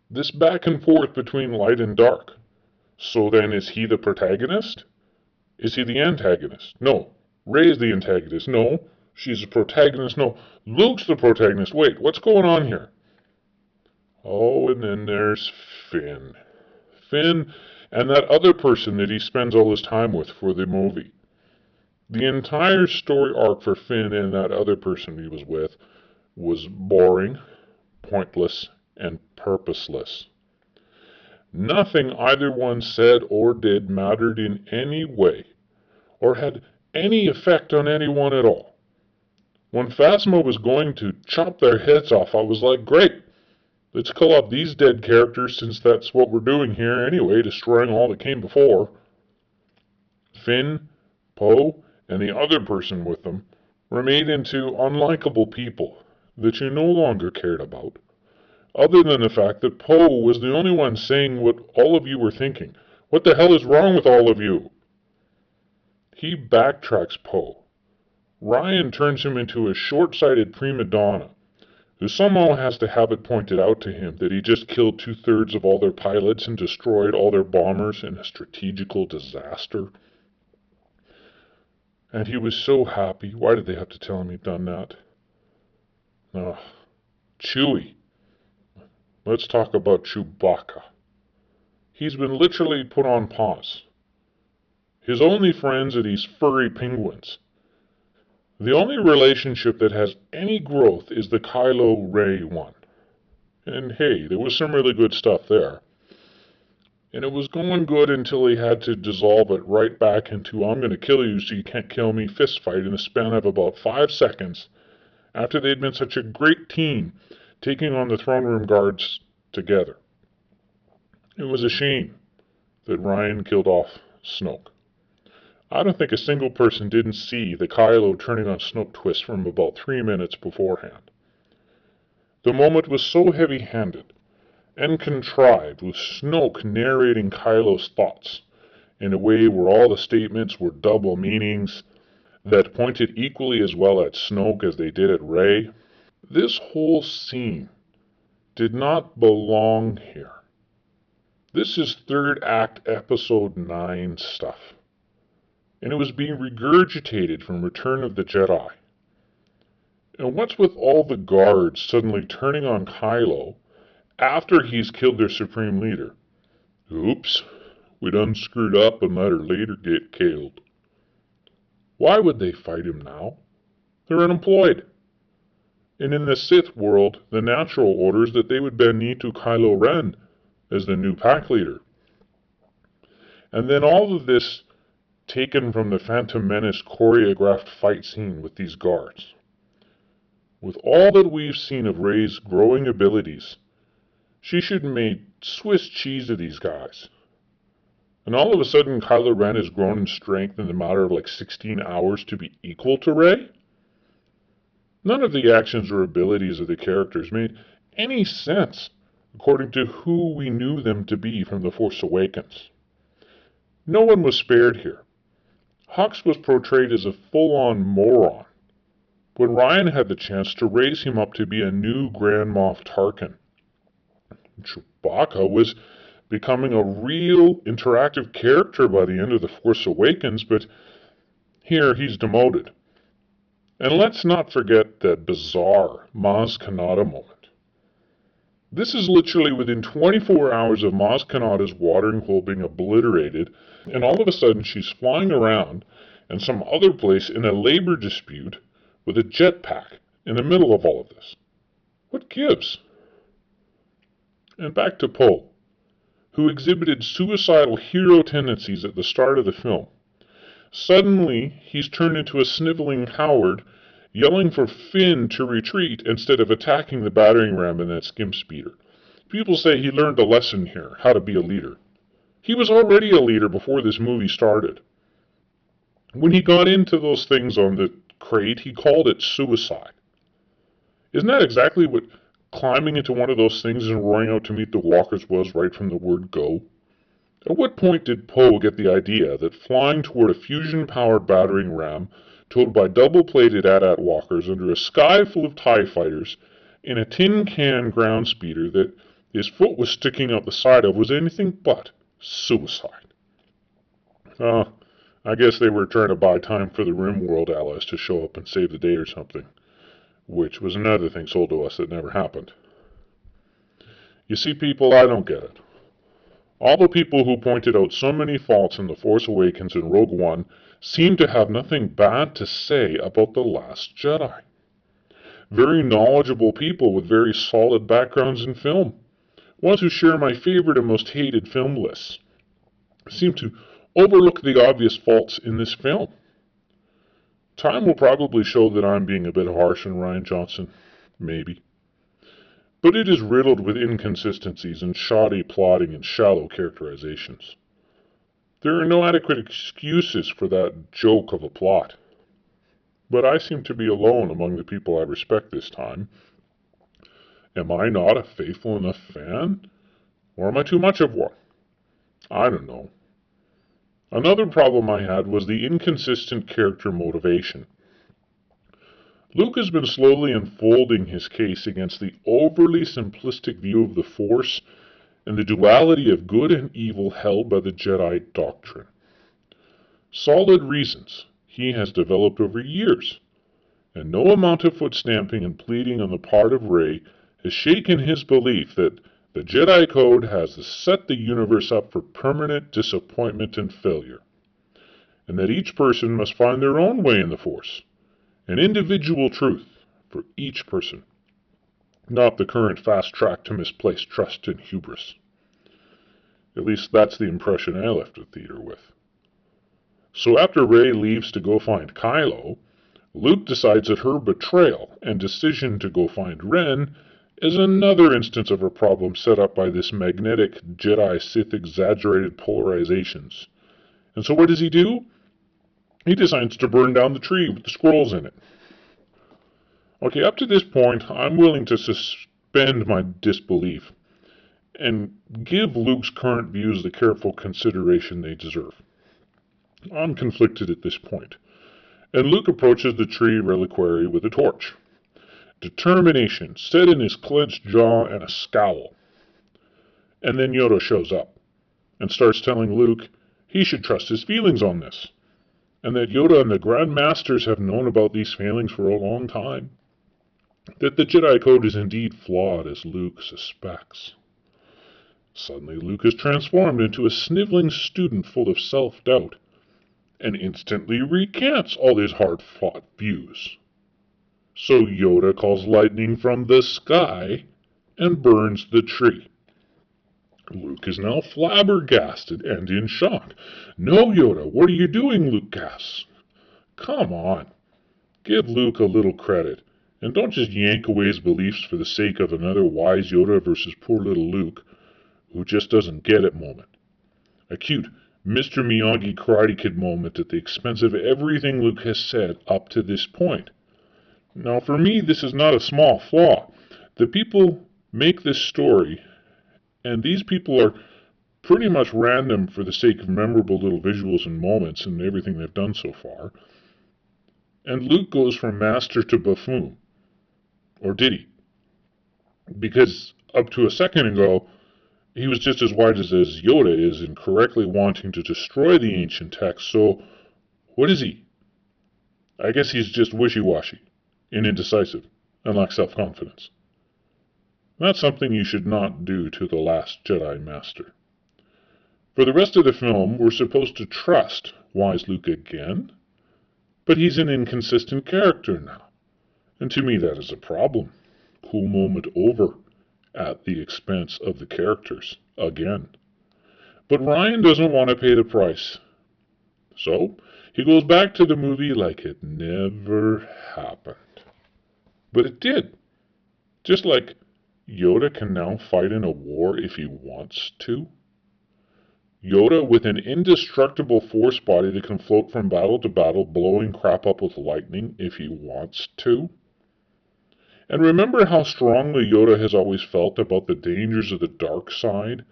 [SPEAKER 1] This back and forth between light and dark. So then, is he the protagonist? Is he the antagonist? No. Rey is the antagonist. No. She's the protagonist. No. Luke's the protagonist. Wait, what's going on here? Oh, and then there's Finn. Finn and that other person that he spends all his time with for the movie. The entire story arc for Finn and that other person he was with was boring, pointless, and purposeless. Nothing either one said or did mattered in any way, or had any effect on anyone at all. When Phasma was going to chop their heads off, I was like, great, let's kill off these dead characters since that's what we're doing here anyway, destroying all that came before. Finn, Poe, and the other person with them were made into unlikable people that you no longer cared about, other than the fact that Poe was the only one saying what all of you were thinking. What the hell is wrong with all of you? He backtracks Poe. Ryan turns him into a short-sighted prima donna, who somehow has to have it pointed out to him that he just killed 2/3 of all their pilots and destroyed all their bombers in a strategical disaster. And he was so happy. Why did they have to tell him he'd done that? Chewie. Let's talk about Chewbacca. He's been literally put on pause. His only friends are these furry penguins. The only relationship that has any growth is the Kylo Ren one. And hey, there was some really good stuff there. And it was going good until he had to dissolve it right back into I'm going to kill you so you can't kill me fist fight in the span of about 5 seconds after they'd been such a great team taking on the throne room guards together. It was a shame that Ryan killed off Snoke. I don't think a single person didn't see the Kylo turning on Snoke twist from about 3 minutes beforehand. The moment was so heavy-handed and contrived, with Snoke narrating Kylo's thoughts in a way where all the statements were double meanings that pointed equally as well at Snoke as they did at Rey. This whole scene did not belong here. This is third act episode 9 stuff, and it was being regurgitated from Return of the Jedi. And what's with all the guards suddenly turning on Kylo after he's killed their supreme leader? Oops, we done screwed up and let her later get killed. Why would they fight him now? They're unemployed. And in the Sith world, the natural order is that they would bend knee to Kylo Ren as the new pack leader. And then all of this taken from the Phantom Menace choreographed fight scene with these guards. With all that we've seen of Rey's growing abilities, she should have made Swiss cheese of these guys. And all of a sudden Kylo Ren has grown in strength in the matter of like 16 hours to be equal to Rey? None of the actions or abilities of the characters made any sense according to who we knew them to be from The Force Awakens. No one was spared here. Hux was portrayed as a full-on moron, when Ryan had the chance to raise him up to be a new Grand Moff Tarkin. Chewbacca was becoming a real interactive character by the end of The Force Awakens, but here he's demoted. And let's not forget that bizarre Maz Kanata moment. This is literally within 24 hours of Maz Kanata's watering hole being obliterated, and all of a sudden she's flying around in some other place in a labor dispute with a jetpack in the middle of all of this. What gives? And back to Poe, who exhibited suicidal hero tendencies at the start of the film. Suddenly, he's turned into a sniveling coward, yelling for Finn to retreat instead of attacking the battering ram in that skim speeder. People say he learned a lesson here, how to be a leader. He was already a leader before this movie started. When he got into those things on the crate, he called it suicide. Isn't that exactly what climbing into one of those things and roaring out to meet the walkers was right from the word go? At what point did Poe get the idea that flying toward a fusion-powered battering ram towed by double-plated AT-AT walkers under a sky full of TIE fighters in a tin can ground speeder that his foot was sticking out the side of was anything but suicide? I guess they were trying to buy time for the RimWorld allies to show up and save the day or something, which was another thing sold to us that never happened. You see, people, I don't get it. All the people who pointed out so many faults in The Force Awakens and Rogue One seem to have nothing bad to say about The Last Jedi. Very knowledgeable people with very solid backgrounds in film. ones who share my favorite and most hated film lists, seem to overlook the obvious faults in this film. Time will probably show that I'm being a bit harsh on Rian Johnson. Maybe. But it is riddled with inconsistencies and shoddy plotting and shallow characterizations. There are no adequate excuses for that joke of a plot. But I seem to be alone among the people I respect this time. Am I not a faithful enough fan? Or am I too much of one? I don't know. Another problem I had was the inconsistent character motivation. Luke has been slowly unfolding his case against the overly simplistic view of the Force and the duality of good and evil held by the Jedi doctrine. Solid reasons he has developed over years, and no amount of foot stamping and pleading on the part of Rey has shaken his belief that the Jedi Code has set the universe up for permanent disappointment and failure, and that each person must find their own way in the Force, an individual truth for each person, not the current fast track to misplaced trust and hubris. At least that's the impression I left the theater with. So after Rey leaves to go find Kylo, Luke decides that her betrayal and decision to go find Ren is another instance of a problem set up by this magnetic Jedi-Sith exaggerated polarizations. And so what does he do? He decides to burn down the tree with the scrolls in it. Okay, up to this point, I'm willing to suspend my disbelief and give Luke's current views the careful consideration they deserve. I'm conflicted at this point, and Luke approaches the tree reliquary with a torch. Determination set in his clenched jaw and a scowl. And then Yoda shows up and starts telling Luke he should trust his feelings on this, and that Yoda and the Grand Masters have known about these failings for a long time, that the Jedi Code is indeed flawed as Luke suspects. Suddenly Luke is transformed into a sniveling student full of self-doubt, and instantly recants all his hard-fought views. So Yoda calls lightning from the sky and burns the tree. Luke is now flabbergasted and in shock. "No, Yoda, what are you doing?" Luke gasps. Come on. Give Luke a little credit, and don't just yank away his beliefs for the sake of another wise Yoda versus poor little Luke, who just doesn't get it moment. A cute Mr. Miyagi Karate Kid moment at the expense of everything Luke has said up to this point. Now, for me, this is not a small flaw. The people make this story, and these people are pretty much random for the sake of memorable little visuals and moments and everything they've done so far. And Luke goes from master to buffoon. Or did he? Because up to a second ago, he was just as wise as Yoda is in correctly wanting to destroy the ancient text, so what is he? I guess he's just wishy-washy and indecisive and lacks self-confidence. That's something you should not do to the last Jedi Master. For the rest of the film, we're supposed to trust wise Luke again, but he's an inconsistent character now, and to me that is a problem. Cool moment over at the expense of the characters again. But Rian doesn't want to pay the price, so he goes back to the movie like it never happened. But it did. Just like Yoda can now fight in a war if he wants to. Yoda with an indestructible force body that can float from battle to battle, blowing crap up with lightning if he wants to. And remember how strongly Yoda has always felt about the dangers of the dark side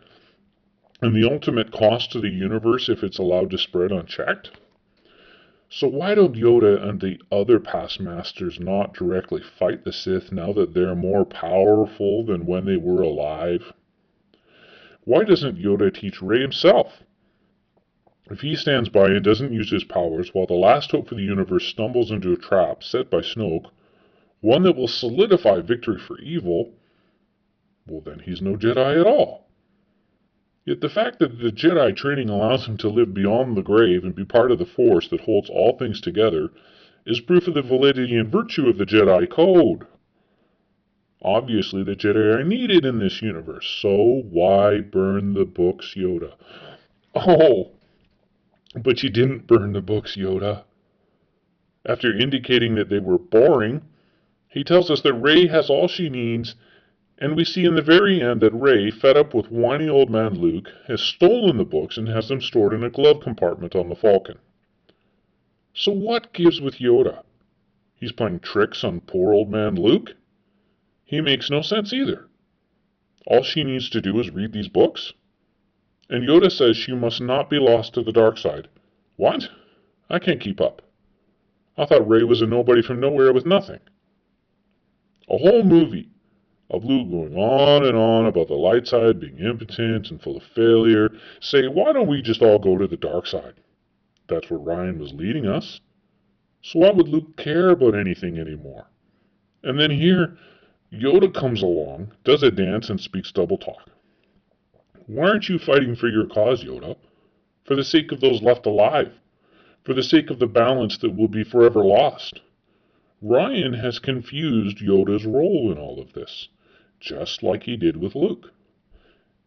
[SPEAKER 1] and the ultimate cost to the universe if it's allowed to spread unchecked? So why don't Yoda and the other past masters not directly fight the Sith now that they're more powerful than when they were alive? Why doesn't Yoda teach Rey himself? If he stands by and doesn't use his powers while the last hope for the universe stumbles into a trap set by Snoke, one that will solidify victory for evil, well then he's no Jedi at all. Yet the fact that the Jedi training allows him to live beyond the grave and be part of the Force that holds all things together is proof of the validity and virtue of the Jedi Code. Obviously, the Jedi are needed in this universe, so why burn the books, Yoda? Oh, but you didn't burn the books, Yoda. After indicating that they were boring, he tells us that Rey has all she needs, and we see in the very end that Rey, fed up with whiny old man Luke, has stolen the books and has them stored in a glove compartment on the Falcon. So what gives with Yoda? He's playing tricks on poor old man Luke? He makes no sense either. All she needs to do is read these books? And Yoda says she must not be lost to the dark side. What? I can't keep up. I thought Rey was a nobody from nowhere with nothing. A whole movie of Luke going on and on about the light side being impotent and full of failure. Say, why don't we just all go to the dark side? That's where Ryan was leading us. So why would Luke care about anything anymore? And then here, Yoda comes along, does a dance, and speaks double talk. Why aren't you fighting for your cause, Yoda? For the sake of those left alive. For the sake of the balance that will be forever lost. Ryan has confused Yoda's role in all of this, just like he did with Luke.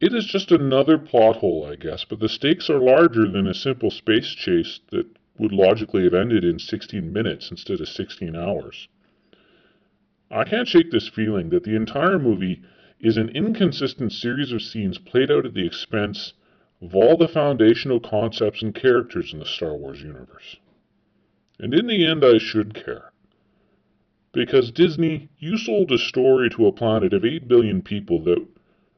[SPEAKER 1] It is just another plot hole, I guess, but the stakes are larger than a simple space chase that would logically have ended in 16 minutes instead of 16 hours. I can't shake this feeling that the entire movie is an inconsistent series of scenes played out at the expense of all the foundational concepts and characters in the Star Wars universe. And in the end, I should care. Because Disney, you sold a story to a planet of 8 billion people that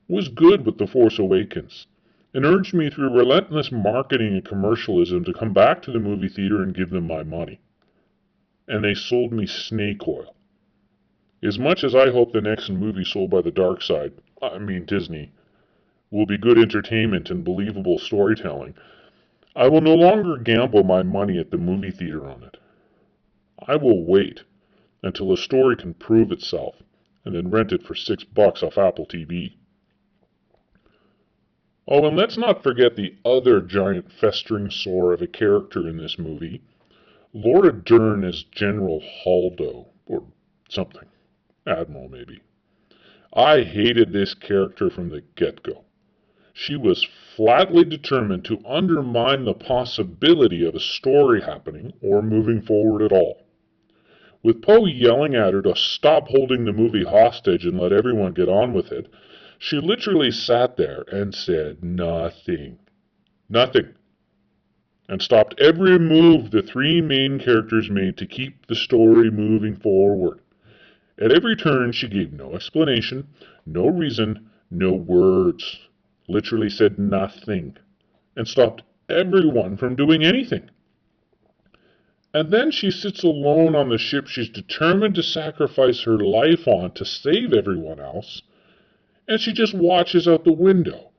[SPEAKER 1] was good with The Force Awakens, and urged me through relentless marketing and commercialism to come back to the movie theater and give them my money. And they sold me snake oil. As much as I hope the next movie sold by the dark side, Disney, will be good entertainment and believable storytelling, I will no longer gamble my money at the movie theater on it. I will wait until a story can prove itself, and then rent it for $6 off Apple TV. Oh, and let's not forget the other giant festering sore of a character in this movie, Laura Dern as General Holdo, or something. Admiral, maybe. I hated this character from the get-go. She was flatly determined to undermine the possibility of a story happening or moving forward at all. With Poe yelling at her to stop holding the movie hostage and let everyone get on with it, she literally sat there and said nothing. Nothing. And stopped every move the three main characters made to keep the story moving forward. At every turn, she gave no explanation, no reason, no words. Literally said nothing. And stopped everyone from doing anything. And then she sits alone on the ship she's determined to sacrifice her life on to save everyone else, and she just watches out the window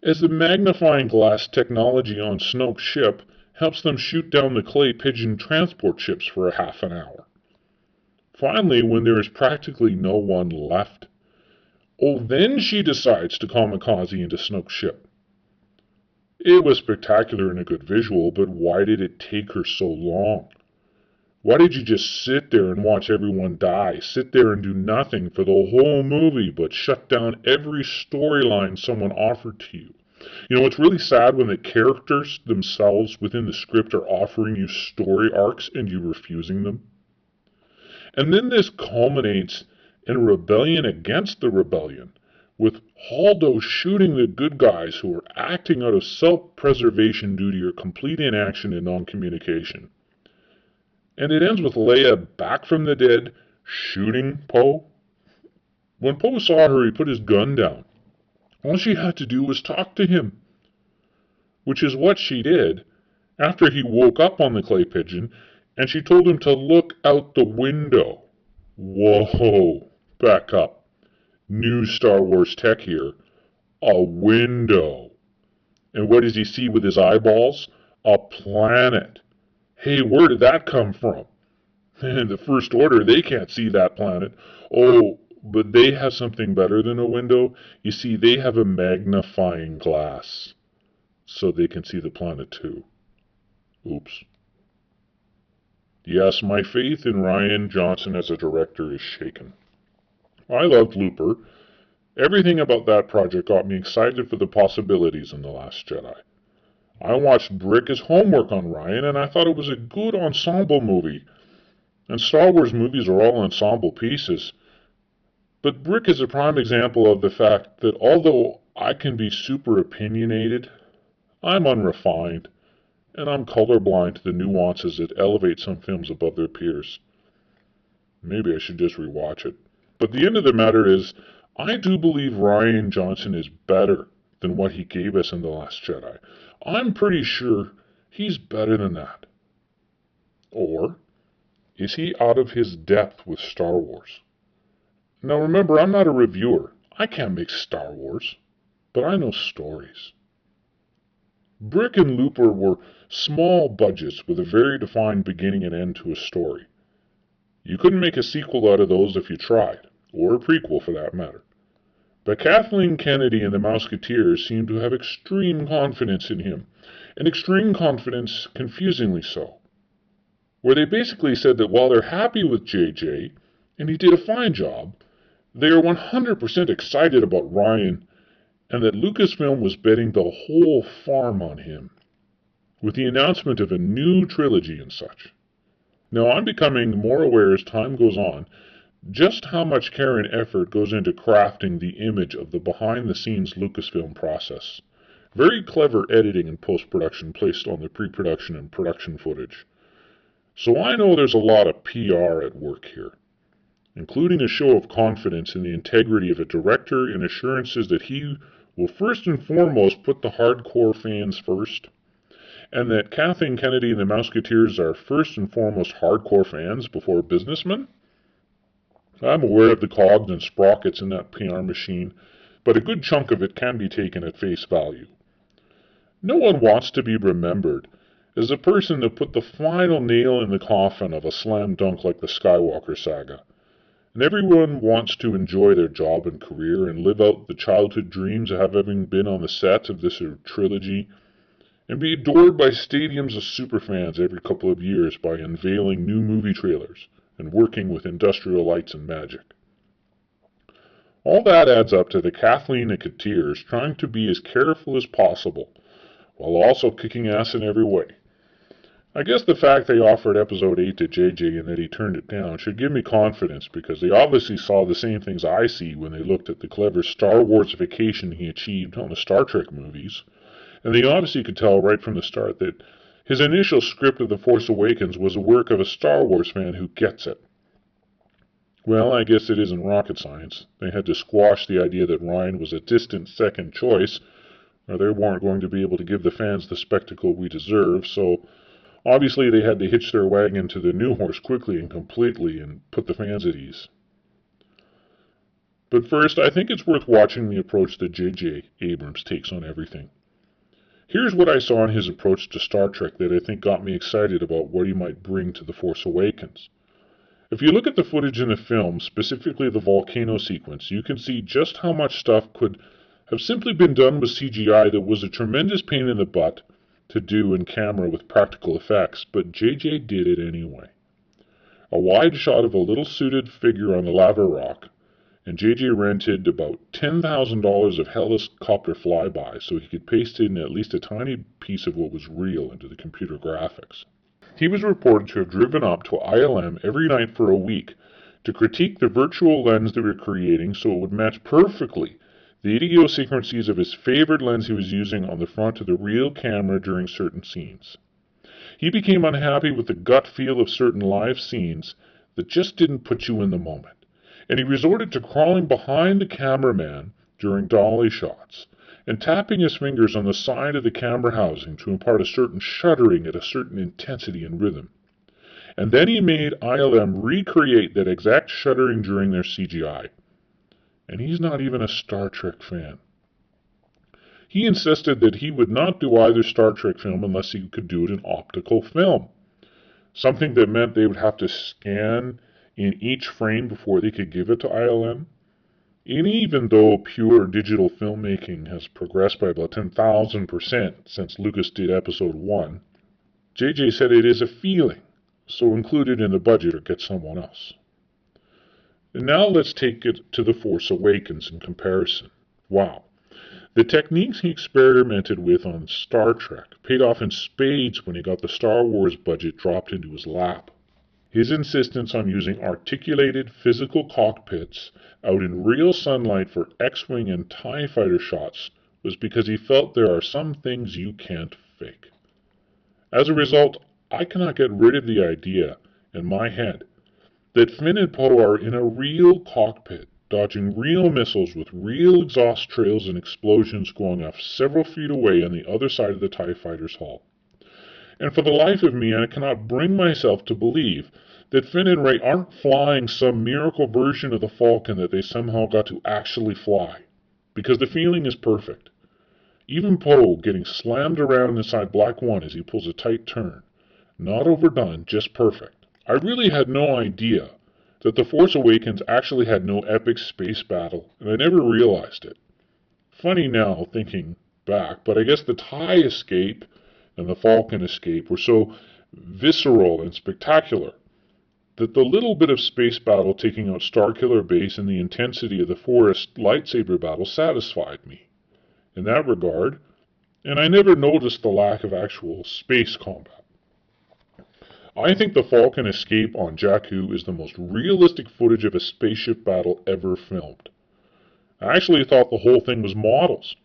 [SPEAKER 1] as the magnifying glass technology on Snoke's ship helps them shoot down the clay pigeon transport ships for a half an hour. Finally, when there is practically no one left, then she decides to kamikaze into Snoke's ship. It was spectacular and a good visual, but why did it take her so long? Why did you just sit there and watch everyone die? Sit there and do nothing for the whole movie but shut down every storyline someone offered to you? You know, it's really sad when the characters themselves within the script are offering you story arcs and you refusing them. And then this culminates in a rebellion against the rebellion, with Holdo shooting the good guys who are acting out of self-preservation due to your complete inaction and non-communication. And it ends with Leia back from the dead, shooting Poe. When Poe saw her, he put his gun down. All she had to do was talk to him, which is what she did after he woke up on the clay pigeon, and she told him to look out the window. Whoa, back up. New Star Wars tech here. A window. And what does he see with his eyeballs? A planet. Hey, where did that come from? And the First Order, they can't see that planet. Oh, but they have something better than a window. You see, they have a magnifying glass, so they can see the planet too. Oops. Yes, my faith in Rian Johnson as a director is shaken. I loved Looper. Everything about that project got me excited for the possibilities in The Last Jedi. I watched Brick as homework on Ryan, and I thought it was a good ensemble movie. And Star Wars movies are all ensemble pieces. But Brick is a prime example of the fact that although I can be super opinionated, I'm unrefined, and I'm colorblind to the nuances that elevate some films above their peers. Maybe I should just rewatch it. But the end of the matter is, I do believe Rian Johnson is better than what he gave us in The Last Jedi. I'm pretty sure he's better than that. Or is he out of his depth with Star Wars? Now remember, I'm not a reviewer. I can't make Star Wars, but I know stories. Brick and Looper were small budgets with a very defined beginning and end to a story. You couldn't make a sequel out of those if you tried, or a prequel for that matter. But Kathleen Kennedy and the Mouseketeers seemed to have extreme confidence in him, and extreme confidence confusingly so, where they basically said that while they're happy with JJ, and he did a fine job, they are 100% excited about Ryan, and that Lucasfilm was betting the whole farm on him, with the announcement of a new trilogy and such. Now I'm becoming more aware as time goes on just how much care and effort goes into crafting the image of the behind-the-scenes Lucasfilm process. Very clever editing and post-production placed on the pre-production and production footage. So I know there's a lot of PR at work here, including a show of confidence in the integrity of a director and assurances that he will first and foremost put the hardcore fans first, and that Kathleen Kennedy and the Mouseketeers are first and foremost hardcore fans before businessmen. I'm aware of the cogs and sprockets in that PR machine, but a good chunk of it can be taken at face value. No one wants to be remembered as the person that put the final nail in the coffin of a slam dunk like the Skywalker saga. And everyone wants to enjoy their job and career and live out the childhood dreams of having been on the set of this trilogy and be adored by stadiums of superfans every couple of years by unveiling new movie trailers and working with industrial lights and magic. All that adds up to the Kathleen and Keteers trying to be as careful as possible while also kicking ass in every way. I guess the fact they offered Episode 8 to JJ and that he turned it down should give me confidence because they obviously saw the same things I see when they looked at the clever Star Warsification he achieved on the Star Trek movies, and they obviously could tell right from the start that his initial script of The Force Awakens was the work of a Star Wars fan who gets it. Well, I guess it isn't rocket science. They had to squash the idea that Ryan was a distant second choice, or they weren't going to be able to give the fans the spectacle we deserve, so obviously they had to hitch their wagon to the new horse quickly and completely and put the fans at ease. But first, I think it's worth watching the approach that J.J. Abrams takes on everything. Here's what I saw in his approach to Star Trek that I think got me excited about what he might bring to The Force Awakens. If you look at the footage in the film, specifically the volcano sequence, you can see just how much stuff could have simply been done with CGI that was a tremendous pain in the butt to do in camera with practical effects, but JJ did it anyway. A wide shot of a little suited figure on the lava rock, and JJ rented about $10,000 of helicopter flybys so he could paste in at least a tiny piece of what was real into the computer graphics. He was reported to have driven up to ILM every night for a week to critique the virtual lens they were creating so it would match perfectly the idiosyncrasies of his favorite lens he was using on the front of the real camera during certain scenes. He became unhappy with the gut feel of certain live scenes that just didn't put you in the moment, and he resorted to crawling behind the cameraman during dolly shots and tapping his fingers on the side of the camera housing to impart a certain shuddering at a certain intensity and rhythm. And then he made ILM recreate that exact shuddering during their CGI. And he's not even a Star Trek fan. He insisted that he would not do either Star Trek film unless he could do it in optical film, something that meant they would have to scan in each frame before they could give it to ILM. And even though pure digital filmmaking has progressed by about 10,000% since Lucas did Episode 1, JJ said it is a feeling, so include it in the budget or get someone else. And now let's take it to The Force Awakens in comparison. Wow. The techniques he experimented with on Star Trek paid off in spades when he got the Star Wars budget dropped into his lap. His insistence on using articulated physical cockpits out in real sunlight for X-Wing and TIE fighter shots was because he felt there are some things you can't fake. As a result, I cannot get rid of the idea in my head that Finn and Poe are in a real cockpit, dodging real missiles with real exhaust trails and explosions going off several feet away on the other side of the TIE fighter's hull. And for the life of me, I cannot bring myself to believe that Finn and Rey aren't flying some miracle version of the Falcon that they somehow got to actually fly, because the feeling is perfect. Even Poe getting slammed around inside Black One as he pulls a tight turn. Not overdone, just perfect. I really had no idea that The Force Awakens actually had no epic space battle, and I never realized it. Funny now, thinking back, but I guess the TIE escape and the Falcon escape were so visceral and spectacular that the little bit of space battle taking out Starkiller Base and the intensity of the forest lightsaber battle satisfied me in that regard, and I never noticed the lack of actual space combat. I think the Falcon escape on Jakku is the most realistic footage of a spaceship battle ever filmed. I actually thought the whole thing was models.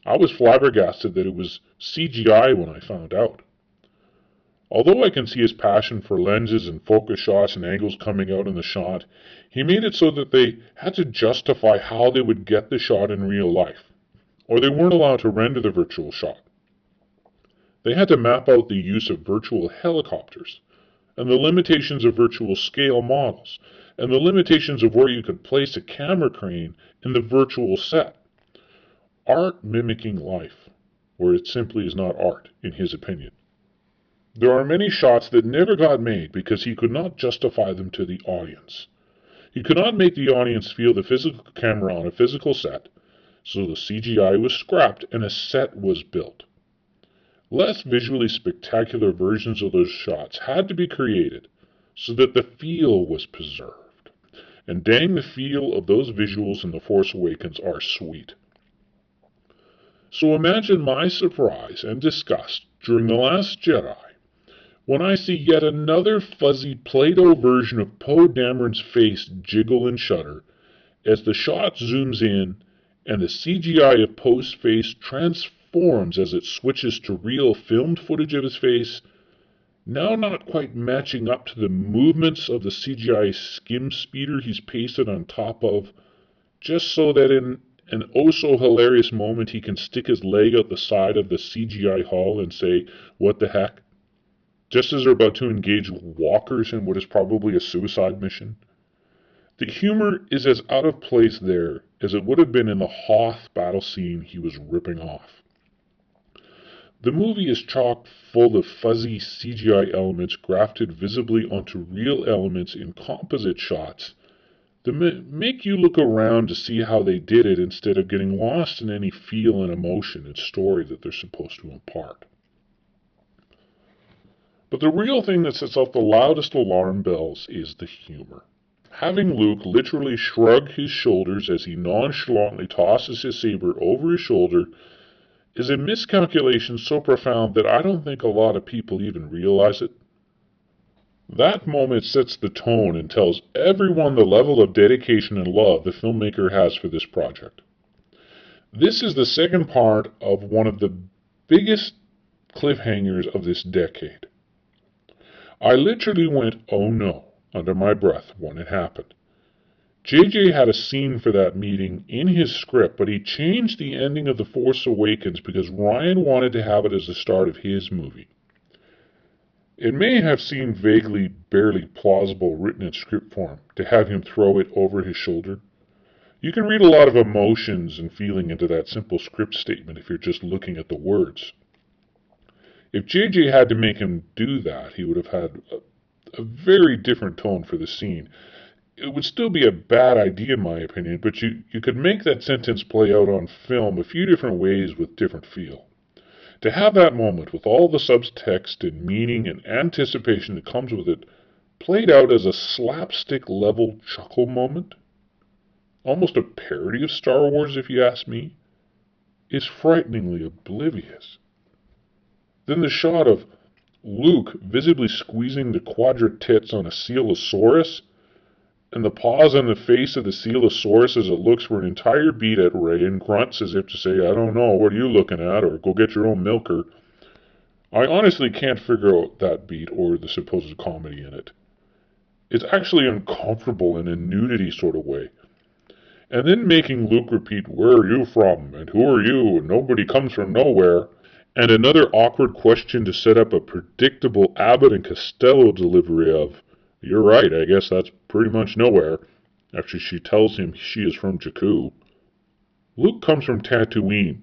[SPEAKER 1] I was flabbergasted that it was CGI when I found out. Although I can see his passion for lenses and focus shots and angles coming out in the shot, he made it so that they had to justify how they would get the shot in real life, or they weren't allowed to render the virtual shot. They had to map out the use of virtual helicopters, and the limitations of virtual scale models, and the limitations of where you could place a camera crane in the virtual set. Art mimicking life, where it simply is not art, in his opinion. There are many shots that never got made because he could not justify them to the audience. He could not make the audience feel the physical camera on a physical set, so the CGI was scrapped and a set was built. Less visually spectacular versions of those shots had to be created so that the feel was preserved. And dang, the feel of those visuals in The Force Awakens are sweet. So imagine my surprise and disgust during The Last Jedi when I see yet another fuzzy Play-Doh version of Poe Dameron's face jiggle and shudder as the shot zooms in and the CGI of Poe's face transforms as it switches to real filmed footage of his face, now not quite matching up to the movements of the CGI skim speeder he's pasted on top of, just so that in an oh-so-hilarious moment he can stick his leg out the side of the CGI hull and say, "What the heck?" just as they're about to engage walkers in what is probably a suicide mission. The humor is as out of place there as it would have been in the Hoth battle scene he was ripping off. The movie is chock full of fuzzy CGI elements grafted visibly onto real elements in composite shots that make you look around to see how they did it instead of getting lost in any feel and emotion and story that they're supposed to impart. But the real thing that sets off the loudest alarm bells is the humor. Having Luke literally shrug his shoulders as he nonchalantly tosses his saber over his shoulder is a miscalculation so profound that I don't think a lot of people even realize it. That moment sets the tone and tells everyone the level of dedication and love the filmmaker has for this project. This is the second part of one of the biggest cliffhangers of this decade. I literally went, "Oh no," under my breath when it happened. JJ had a scene for that meeting in his script, but he changed the ending of The Force Awakens because Ryan wanted to have it as the start of his movie. It may have seemed vaguely, barely plausible written in script form to have him throw it over his shoulder. You can read a lot of emotions and feeling into that simple script statement if you're just looking at the words. If JJ had to make him do that, he would have had a very different tone for the scene. It would still be a bad idea in my opinion, but you could make that sentence play out on film a few different ways with different feel. To have that moment with all the subtext and meaning and anticipation that comes with it played out as a slapstick-level chuckle moment, almost a parody of Star Wars if you ask me, is frighteningly oblivious. Then the shot of Luke visibly squeezing the quadra-tits on a Coelosaurus, and the pause on the face of the Coelosaurus as it looks for an entire beat at Rey and grunts as if to say, I don't know, what are you looking at, or go get your own milker. I honestly can't figure out that beat or the supposed comedy in it. It's actually uncomfortable in a nudity sort of way. And then making Luke repeat, where are you from, and who are you, and nobody comes from nowhere, and another awkward question to set up a predictable Abbott and Costello delivery of, you're right, I guess that's pretty much nowhere, after she tells him she is from Jakku. Luke comes from Tatooine.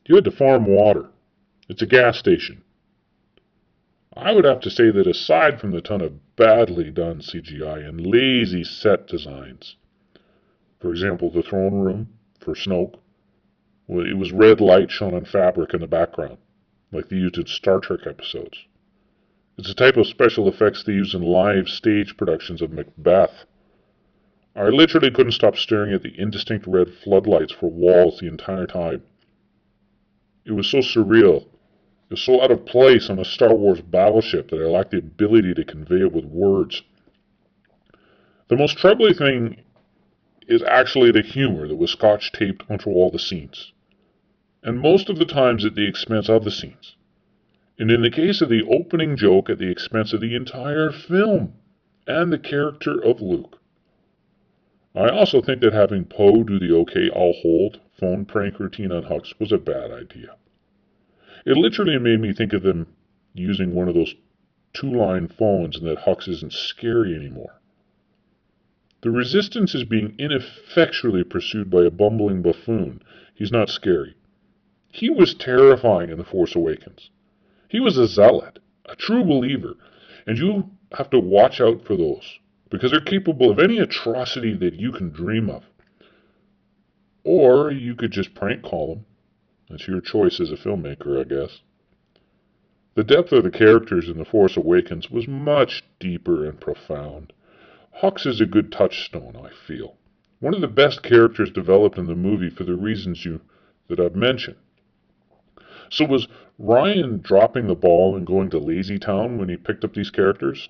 [SPEAKER 1] You had to farm water. It's a gas station. I would have to say that aside from the ton of badly done CGI and lazy set designs, for example, the throne room for Snoke, well, it was red light shone on fabric in the background, like they used in Star Trek episodes. It's a type of special effects they use in live stage productions of Macbeth. I literally couldn't stop staring at the indistinct red floodlights for walls the entire time. It was so surreal. It was so out of place on a Star Wars battleship that I lacked the ability to convey it with words. The most troubling thing is actually the humor that was scotch-taped onto all the scenes, and most of the times at the expense of the scenes, and in the case of the opening joke at the expense of the entire film and the character of Luke. I also think that having Poe do the okay, I'll hold phone prank routine on Hux was a bad idea. It literally made me think of them using one of those two-line phones and that Hux isn't scary anymore. The Resistance is being ineffectually pursued by a bumbling buffoon. He's not scary. He was terrifying in The Force Awakens. He was a zealot, a true believer, and you have to watch out for those, because they're capable of any atrocity that you can dream of. Or you could just prank call them. That's your choice as a filmmaker, I guess. The depth of the characters in The Force Awakens was much deeper and profound. Hux is a good touchstone, I feel. One of the best characters developed in the movie for the reasons that I've mentioned. So was Ryan dropping the ball and going to Lazy Town when he picked up these characters?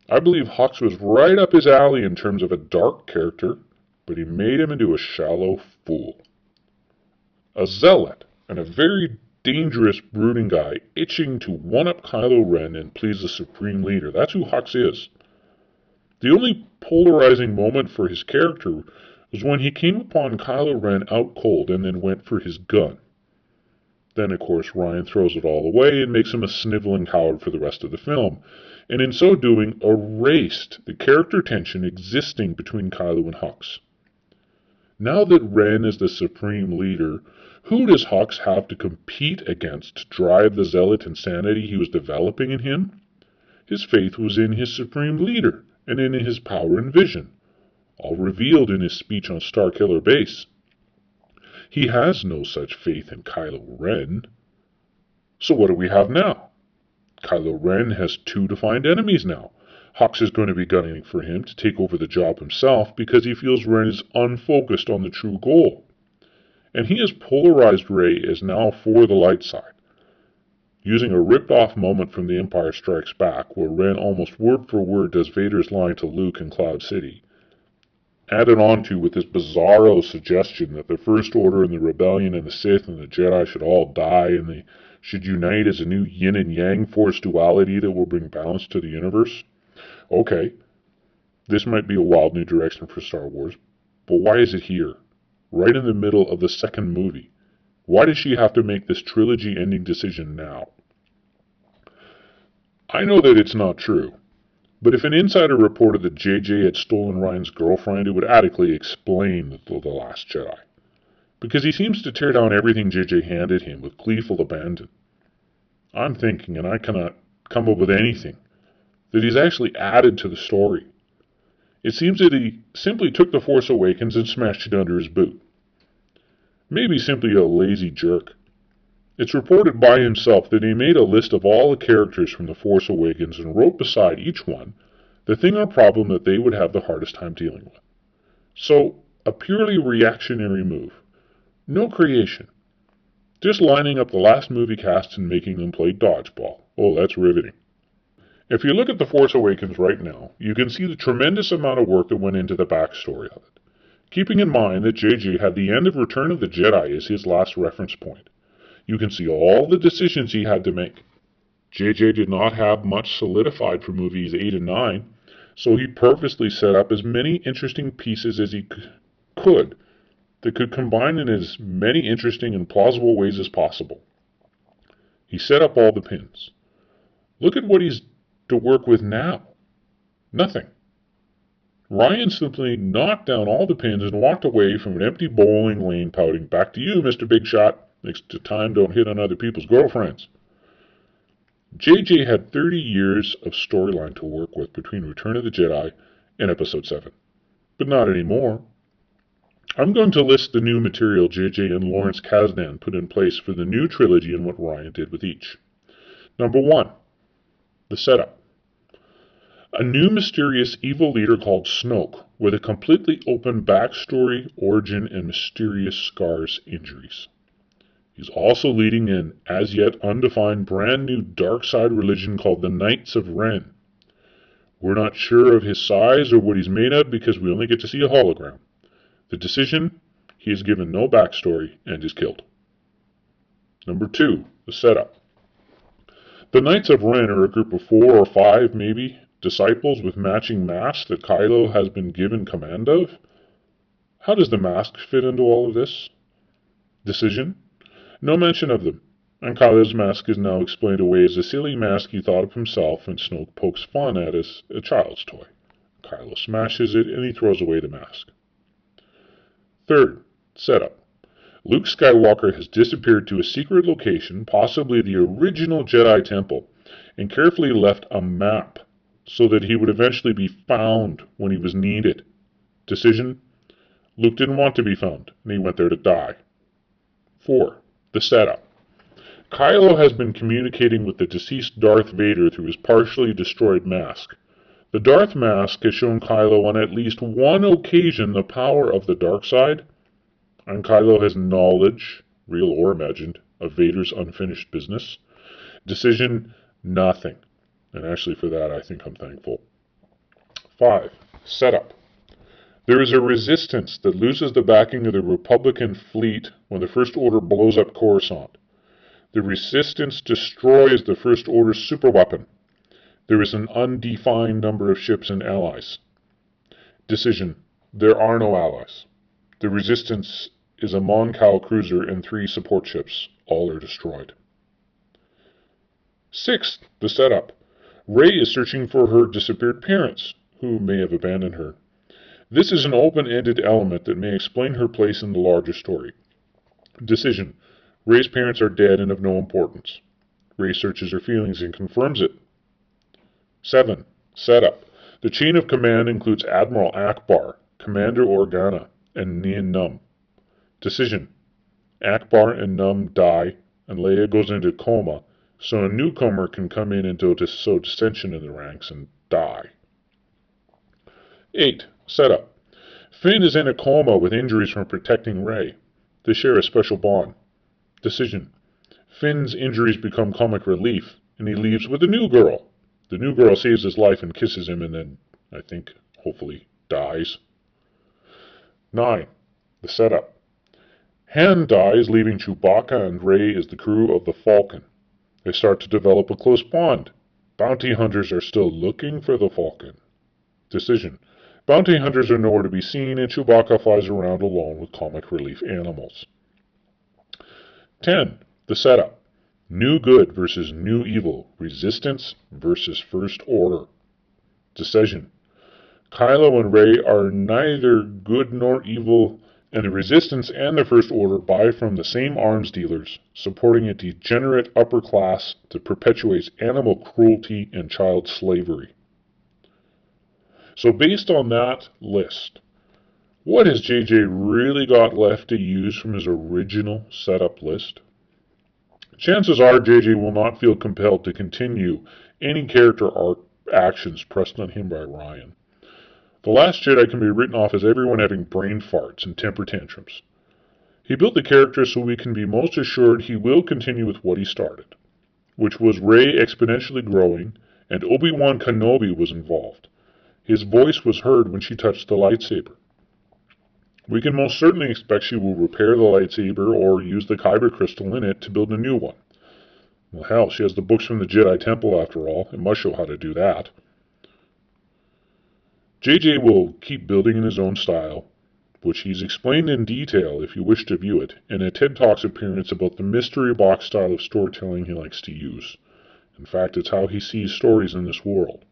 [SPEAKER 1] I believe Hux was right up his alley in terms of a dark character, but he made him into a shallow fool. A zealot, and a very dangerous, brooding guy, itching to one-up Kylo Ren and please the Supreme Leader. That's who Hux is. The only polarizing moment for his character was when he came upon Kylo Ren out cold and then went for his gun. Then, of course, Ryan throws it all away and makes him a sniveling coward for the rest of the film, and in so doing erased the character tension existing between Kylo and Hux. Now that Ren is the Supreme Leader, who does Hux have to compete against to drive the zealot insanity he was developing in him? His faith was in his Supreme Leader, and in his power and vision, all revealed in his speech on Starkiller Base. He has no such faith in Kylo Ren. So what do we have now? Kylo Ren has two defined enemies now. Hux is going to be gunning for him to take over the job himself because he feels Ren is unfocused on the true goal. And he has polarized Rey as now for the light side, using a ripped-off moment from The Empire Strikes Back, where Ren almost word for word does Vader's line to Luke in Cloud City, added onto with this bizarro suggestion that the First Order and the Rebellion and the Sith and the Jedi should all die and they should unite as a new yin and yang force duality that will bring balance to the universe. Okay, this might be a wild new direction for Star Wars, but why is it here, right in the middle of the second movie? Why does she have to make this trilogy-ending decision now? I know that it's not true, but if an insider reported that JJ had stolen Ryan's girlfriend, it would adequately explain The Last Jedi, because he seems to tear down everything JJ handed him with gleeful abandon. I'm thinking, and I cannot come up with anything, that he's actually added to the story. It seems that he simply took The Force Awakens and smashed it under his boot. Maybe simply a lazy jerk. It's reported by himself that he made a list of all the characters from The Force Awakens and wrote beside each one, the thing or problem that they would have the hardest time dealing with. So, a purely reactionary move. No creation. Just lining up the last movie cast and making them play dodgeball. Oh, that's riveting. If you look at The Force Awakens right now, you can see the tremendous amount of work that went into the backstory of it. Keeping in mind that JJ had the end of Return of the Jedi as his last reference point, you can see all the decisions he had to make. JJ did not have much solidified for movies 8 and 9, so he purposely set up as many interesting pieces as he could that could combine in as many interesting and plausible ways as possible. He set up all the pins. Look at what he's to work with now. Nothing. Ryan simply knocked down all the pins and walked away from an empty bowling lane pouting, "Back to you, Mr. Big Shot. Next time, don't hit on other people's girlfriends." JJ had 30 years of storyline to work with between Return of the Jedi and Episode 7. But not anymore. I'm going to list the new material JJ and Lawrence Kasdan put in place for the new trilogy and what Ryan did with each. Number 1. The setup. A new mysterious evil leader called Snoke, with a completely open backstory, origin, and mysterious scars injuries. He's also leading an as yet undefined brand new dark side religion called the Knights of Ren. We're not sure of his size or what he's made of because we only get to see a hologram. The decision, he is given no backstory and is killed. Number 2, the setup. The Knights of Ren are a group of 4 or 5, maybe, disciples with matching masks that Kylo has been given command of. How does the mask fit into all of this? Decision? No mention of them, and Kylo's mask is now explained away as a silly mask he thought of himself and Snoke pokes fun at as a child's toy. Kylo smashes it and he throws away the mask. Third, setup. Luke Skywalker has disappeared to a secret location, possibly the original Jedi Temple, and carefully left a map so that he would eventually be found when he was needed. Decision? Luke didn't want to be found, and he went there to die. 4. The setup. Kylo has been communicating with the deceased Darth Vader through his partially destroyed mask. The Darth mask has shown Kylo on at least one occasion the power of the dark side, and Kylo has knowledge, real or imagined, of Vader's unfinished business. Decision? Nothing. And actually for that I think I'm thankful. 5. Setup. There is a resistance that loses the backing of the Republican fleet when the First Order blows up Coruscant. The resistance destroys the First Order's superweapon. There is an undefined number of ships and allies. Decision. There are no allies. The resistance is a Mon Cal cruiser and 3 support ships. All are destroyed. 6. The setup. Rey is searching for her disappeared parents, who may have abandoned her. This is an open-ended element that may explain her place in the larger story. Decision. Rey's parents are dead and of no importance. Rey searches her feelings and confirms it. 7. Setup. The chain of command includes Admiral Akbar, Commander Organa, and Nien Nunb. Decision. Akbar and Nunb die, and Leia goes into coma, so a newcomer can come in and sow dissension in the ranks and die. 8. Setup. Finn is in a coma with injuries from protecting Rey. They share a special bond. Decision. Finn's injuries become comic relief, and he leaves with a new girl. The new girl saves his life and kisses him and then, I think, hopefully, dies. 9. The setup. Han dies, leaving Chewbacca and Rey as the crew of the Falcon. They start to develop a close bond. Bounty hunters are still looking for the Falcon. Decision. Bounty hunters are nowhere to be seen, and Chewbacca flies around alone with comic relief animals. 10. The setup. New good versus new evil. Resistance versus First Order. Decision. Kylo and Rey are neither good nor evil, and the Resistance and the First Order buy from the same arms dealers, supporting a degenerate upper class that perpetuates animal cruelty and child slavery. So based on that list, what has JJ really got left to use from his original setup list? Chances are JJ will not feel compelled to continue any character arc actions pressed on him by Ryan. The Last Jedi can be written off as everyone having brain farts and temper tantrums. He built the character so we can be most assured he will continue with what he started, which was Rey exponentially growing, and Obi-Wan Kenobi was involved. His voice was heard when she touched the lightsaber. We can most certainly expect she will repair the lightsaber or use the kyber crystal in it to build a new one. Well, hell, she has the books from the Jedi Temple after all. It must show how to do that. JJ will keep building in his own style, which he's explained in detail if you wish to view it, in a TED Talks appearance about the mystery box style of storytelling he likes to use. In fact, it's how he sees stories in this world.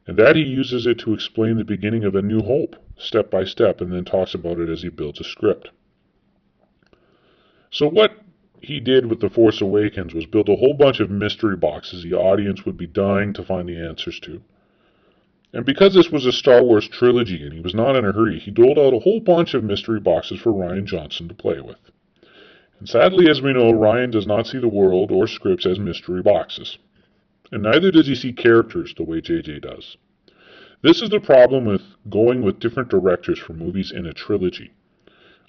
[SPEAKER 1] And that he uses it to explain the beginning of A New Hope, step by step, and then talks about it as he builds a script. So what he did with The Force Awakens was build a whole bunch of mystery boxes the audience would be dying to find the answers to. And because this was a Star Wars trilogy and he was not in a hurry, he doled out a whole bunch of mystery boxes for Rian Johnson to play with. And sadly, as we know, Rian does not see the world or scripts as mystery boxes. And neither does he see characters the way JJ does. This is the problem with going with different directors for movies in a trilogy.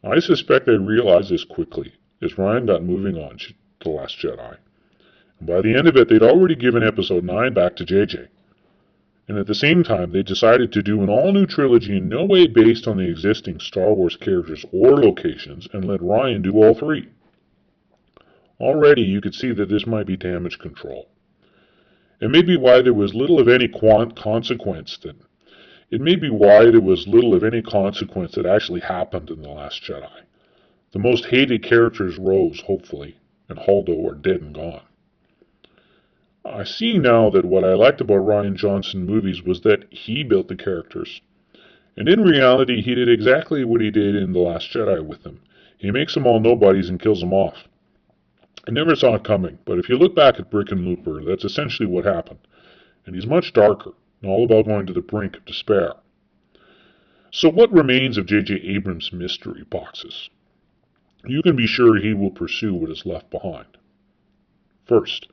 [SPEAKER 1] I suspect they realized this quickly, as Rian got moving on to The Last Jedi. And by the end of it, they'd already given Episode 9 back to JJ. And at the same time, they decided to do an all-new trilogy in no way based on the existing Star Wars characters or locations, and let Rian do all three. Already, you could see that this might be damage control. It may be why there was little of any consequence that actually happened in The Last Jedi. The most hated characters rose, hopefully, and Holdo are dead and gone. I see now that what I liked about Rian Johnson movies was that he built the characters. And in reality, he did exactly what he did in The Last Jedi with them. He makes them all nobodies and kills them off. I never saw it coming, but if you look back at Brick and Looper, that's essentially what happened. And he's much darker, and all about going to the brink of despair. So what remains of J.J. Abrams' mystery boxes? You can be sure he will pursue what is left behind. First,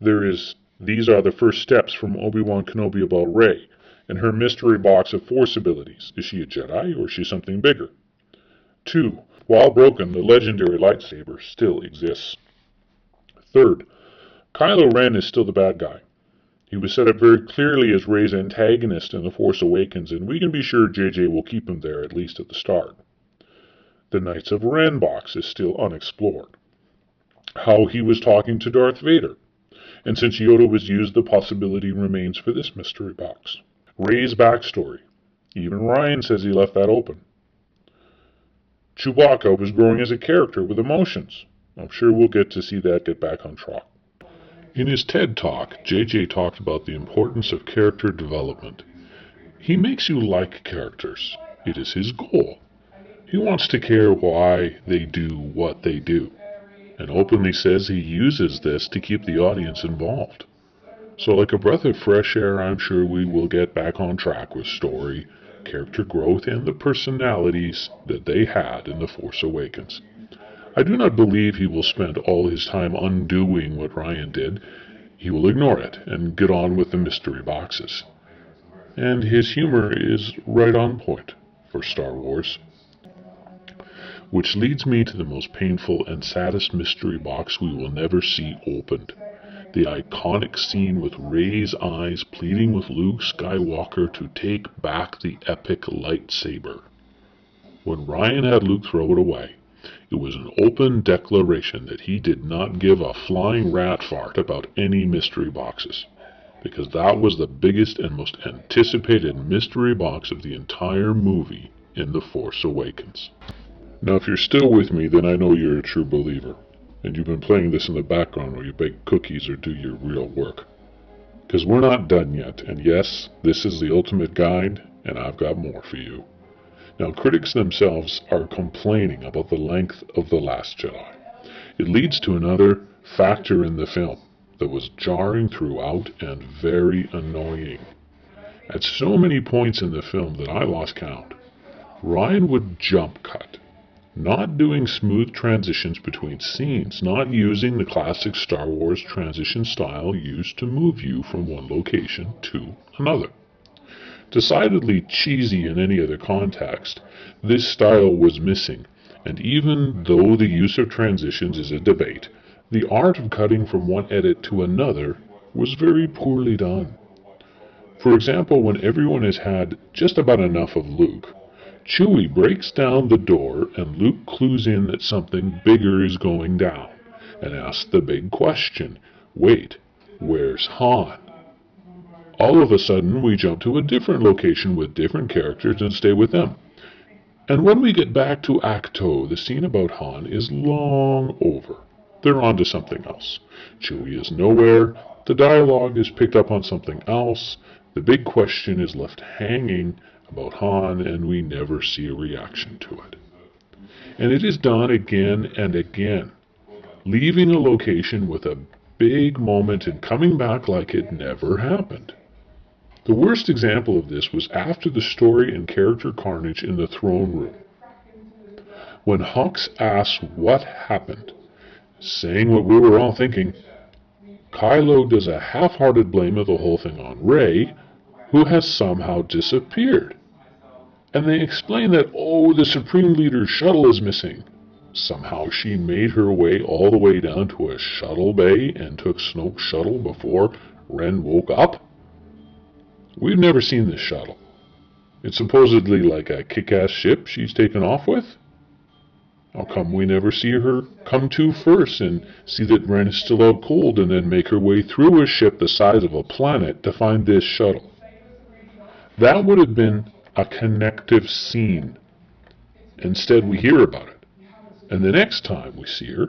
[SPEAKER 1] these are the first steps from Obi-Wan Kenobi about Rey, and her mystery box of Force abilities. Is she a Jedi, or is she something bigger? 2. While broken, the legendary lightsaber still exists. Third, Kylo Ren is still the bad guy. He was set up very clearly as Rey's antagonist in The Force Awakens, and we can be sure JJ will keep him there, at least at the start. The Knights of Ren box is still unexplored. How he was talking to Darth Vader. And since Yoda was used, the possibility remains for this mystery box. Rey's backstory. Even Rian says he left that open. Chewbacca was growing as a character with emotions. I'm sure we'll get to see that get back on track. In his TED Talk, JJ talked about the importance of character development. He makes you like characters. It is his goal. He wants to care why they do what they do, and openly says he uses this to keep the audience involved. So like a breath of fresh air, I'm sure we will get back on track with story, character growth, and the personalities that they had in The Force Awakens. I do not believe he will spend all his time undoing what Rian did. He will ignore it and get on with the mystery boxes. And his humor is right on point for Star Wars. Which leads me to the most painful and saddest mystery box we will never see opened. The iconic scene with Rey's eyes pleading with Luke Skywalker to take back the epic lightsaber. When Rian had Luke throw it away, it was an open declaration that he did not give a flying rat fart about any mystery boxes, because that was the biggest and most anticipated mystery box of the entire movie in The Force Awakens. Now, if you're still with me, then I know you're a true believer, and you've been playing this in the background while you bake cookies or do your real work. Because we're not done yet, and yes, this is the ultimate guide, and I've got more for you. Now, critics themselves are complaining about the length of The Last Jedi. It leads to another factor in the film that was jarring throughout and very annoying. At so many points in the film that I lost count, Rian would jump cut not doing smooth transitions between scenes, not using the classic Star Wars transition style used to move you from one location to another. Decidedly cheesy in any other context, this style was missing, and even though the use of transitions is a debate, the art of cutting from one edit to another was very poorly done. For example, when everyone has had just about enough of Luke, Chewie breaks down the door and Luke clues in that something bigger is going down, and asks the big question, wait, where's Han? All of a sudden, we jump to a different location with different characters and stay with them. And when we get back to Acto, the scene about Han is long over. They're on to something else. Chewie is nowhere, the dialogue is picked up on something else, the big question is left hanging about Han, and we never see a reaction to it. And it is done again and again, leaving a location with a big moment and coming back like it never happened. The worst example of this was after the story and character carnage in the throne room. When Hux asks what happened, saying what we were all thinking, Kylo does a half-hearted blame of the whole thing on Rey, who has somehow disappeared. And they explain that, oh, the Supreme Leader's shuttle is missing. Somehow she made her way all the way down to a shuttle bay and took Snoke's shuttle before Ren woke up. We've never seen this shuttle. It's supposedly like a kick-ass ship she's taken off with. How come we never see her come to first and see that Ren is still out cold and then make her way through a ship the size of a planet to find this shuttle? That would have been a connective scene. Instead, we hear about it. And the next time we see her,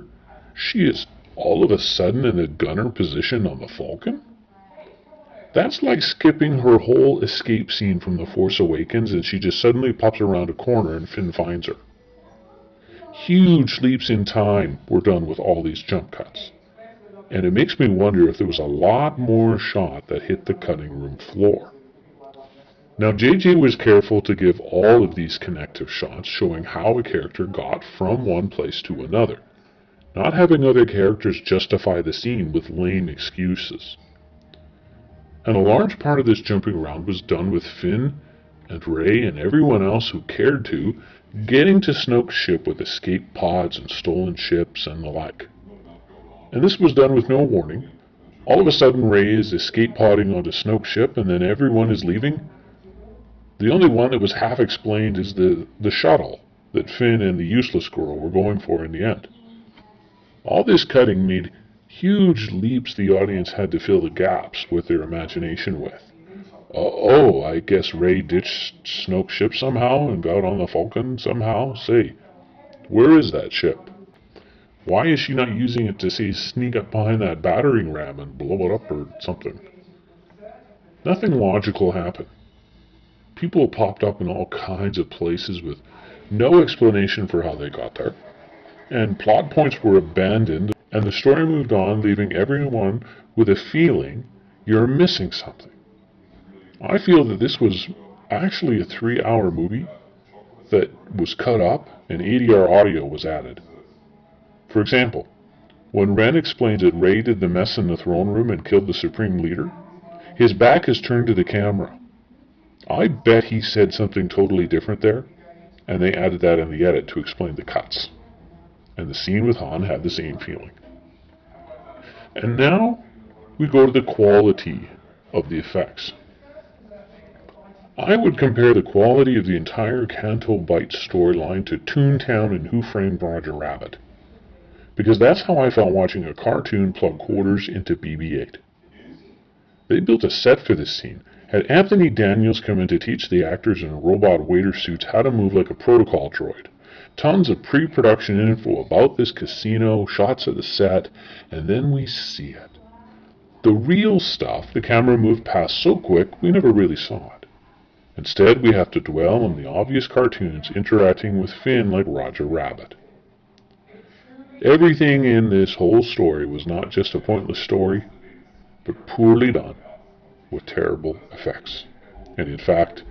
[SPEAKER 1] she is all of a sudden in a gunner position on the Falcon? That's like skipping her whole escape scene from The Force Awakens and she just suddenly pops around a corner and Finn finds her. Huge leaps in time were done with all these jump cuts. And it makes me wonder if there was a lot more shot that hit the cutting room floor. Now, JJ was careful to give all of these connective shots showing how a character got from one place to another, not having other characters justify the scene with lame excuses. And a large part of this jumping around was done with Finn and Rey and everyone else who cared to getting to Snoke's ship with escape pods and stolen ships and the like. And this was done with no warning. All of a sudden Rey is escape podding onto Snoke's ship and then everyone is leaving. The only one that was half explained is the shuttle that Finn and the useless girl were going for in the end. All this cutting made huge leaps the audience had to fill the gaps with their imagination with. Oh, I guess Rey ditched Snoke's ship somehow and got on the Falcon somehow. Say, where is that ship? Why is she not using it to, say, sneak up behind that battering ram and blow it up or something? Nothing logical happened. People popped up in all kinds of places with no explanation for how they got there. And plot points were abandoned, and the story moved on, leaving everyone with a feeling you're missing something. I feel that this was actually a 3-hour movie that was cut up and ADR audio was added. For example, when Ren explains that Rey did the mess in the throne room and killed the Supreme Leader, his back is turned to the camera. I bet he said something totally different there, and they added that in the edit to explain the cuts. And the scene with Han had the same feeling. And now we go to the quality of the effects. I would compare the quality of the entire Canto Bight storyline to Toontown and Who Framed Roger Rabbit, because that's how I felt watching a cartoon plug quarters into BB-8. They built a set for this scene, had Anthony Daniels come in to teach the actors in robot waiter suits how to move like a protocol droid. Tons of pre-production info about this casino, shots of the set, and then we see it. The real stuff the camera moved past so quick we never really saw it. Instead, we have to dwell on the obvious cartoons interacting with Finn like Roger Rabbit. Everything in this whole story was not just a pointless story, but poorly done, with terrible effects. And in fact,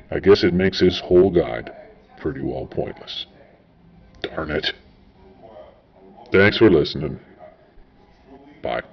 [SPEAKER 1] I guess it makes this whole guide pretty well pointless. Darn it. Thanks for listening. Bye.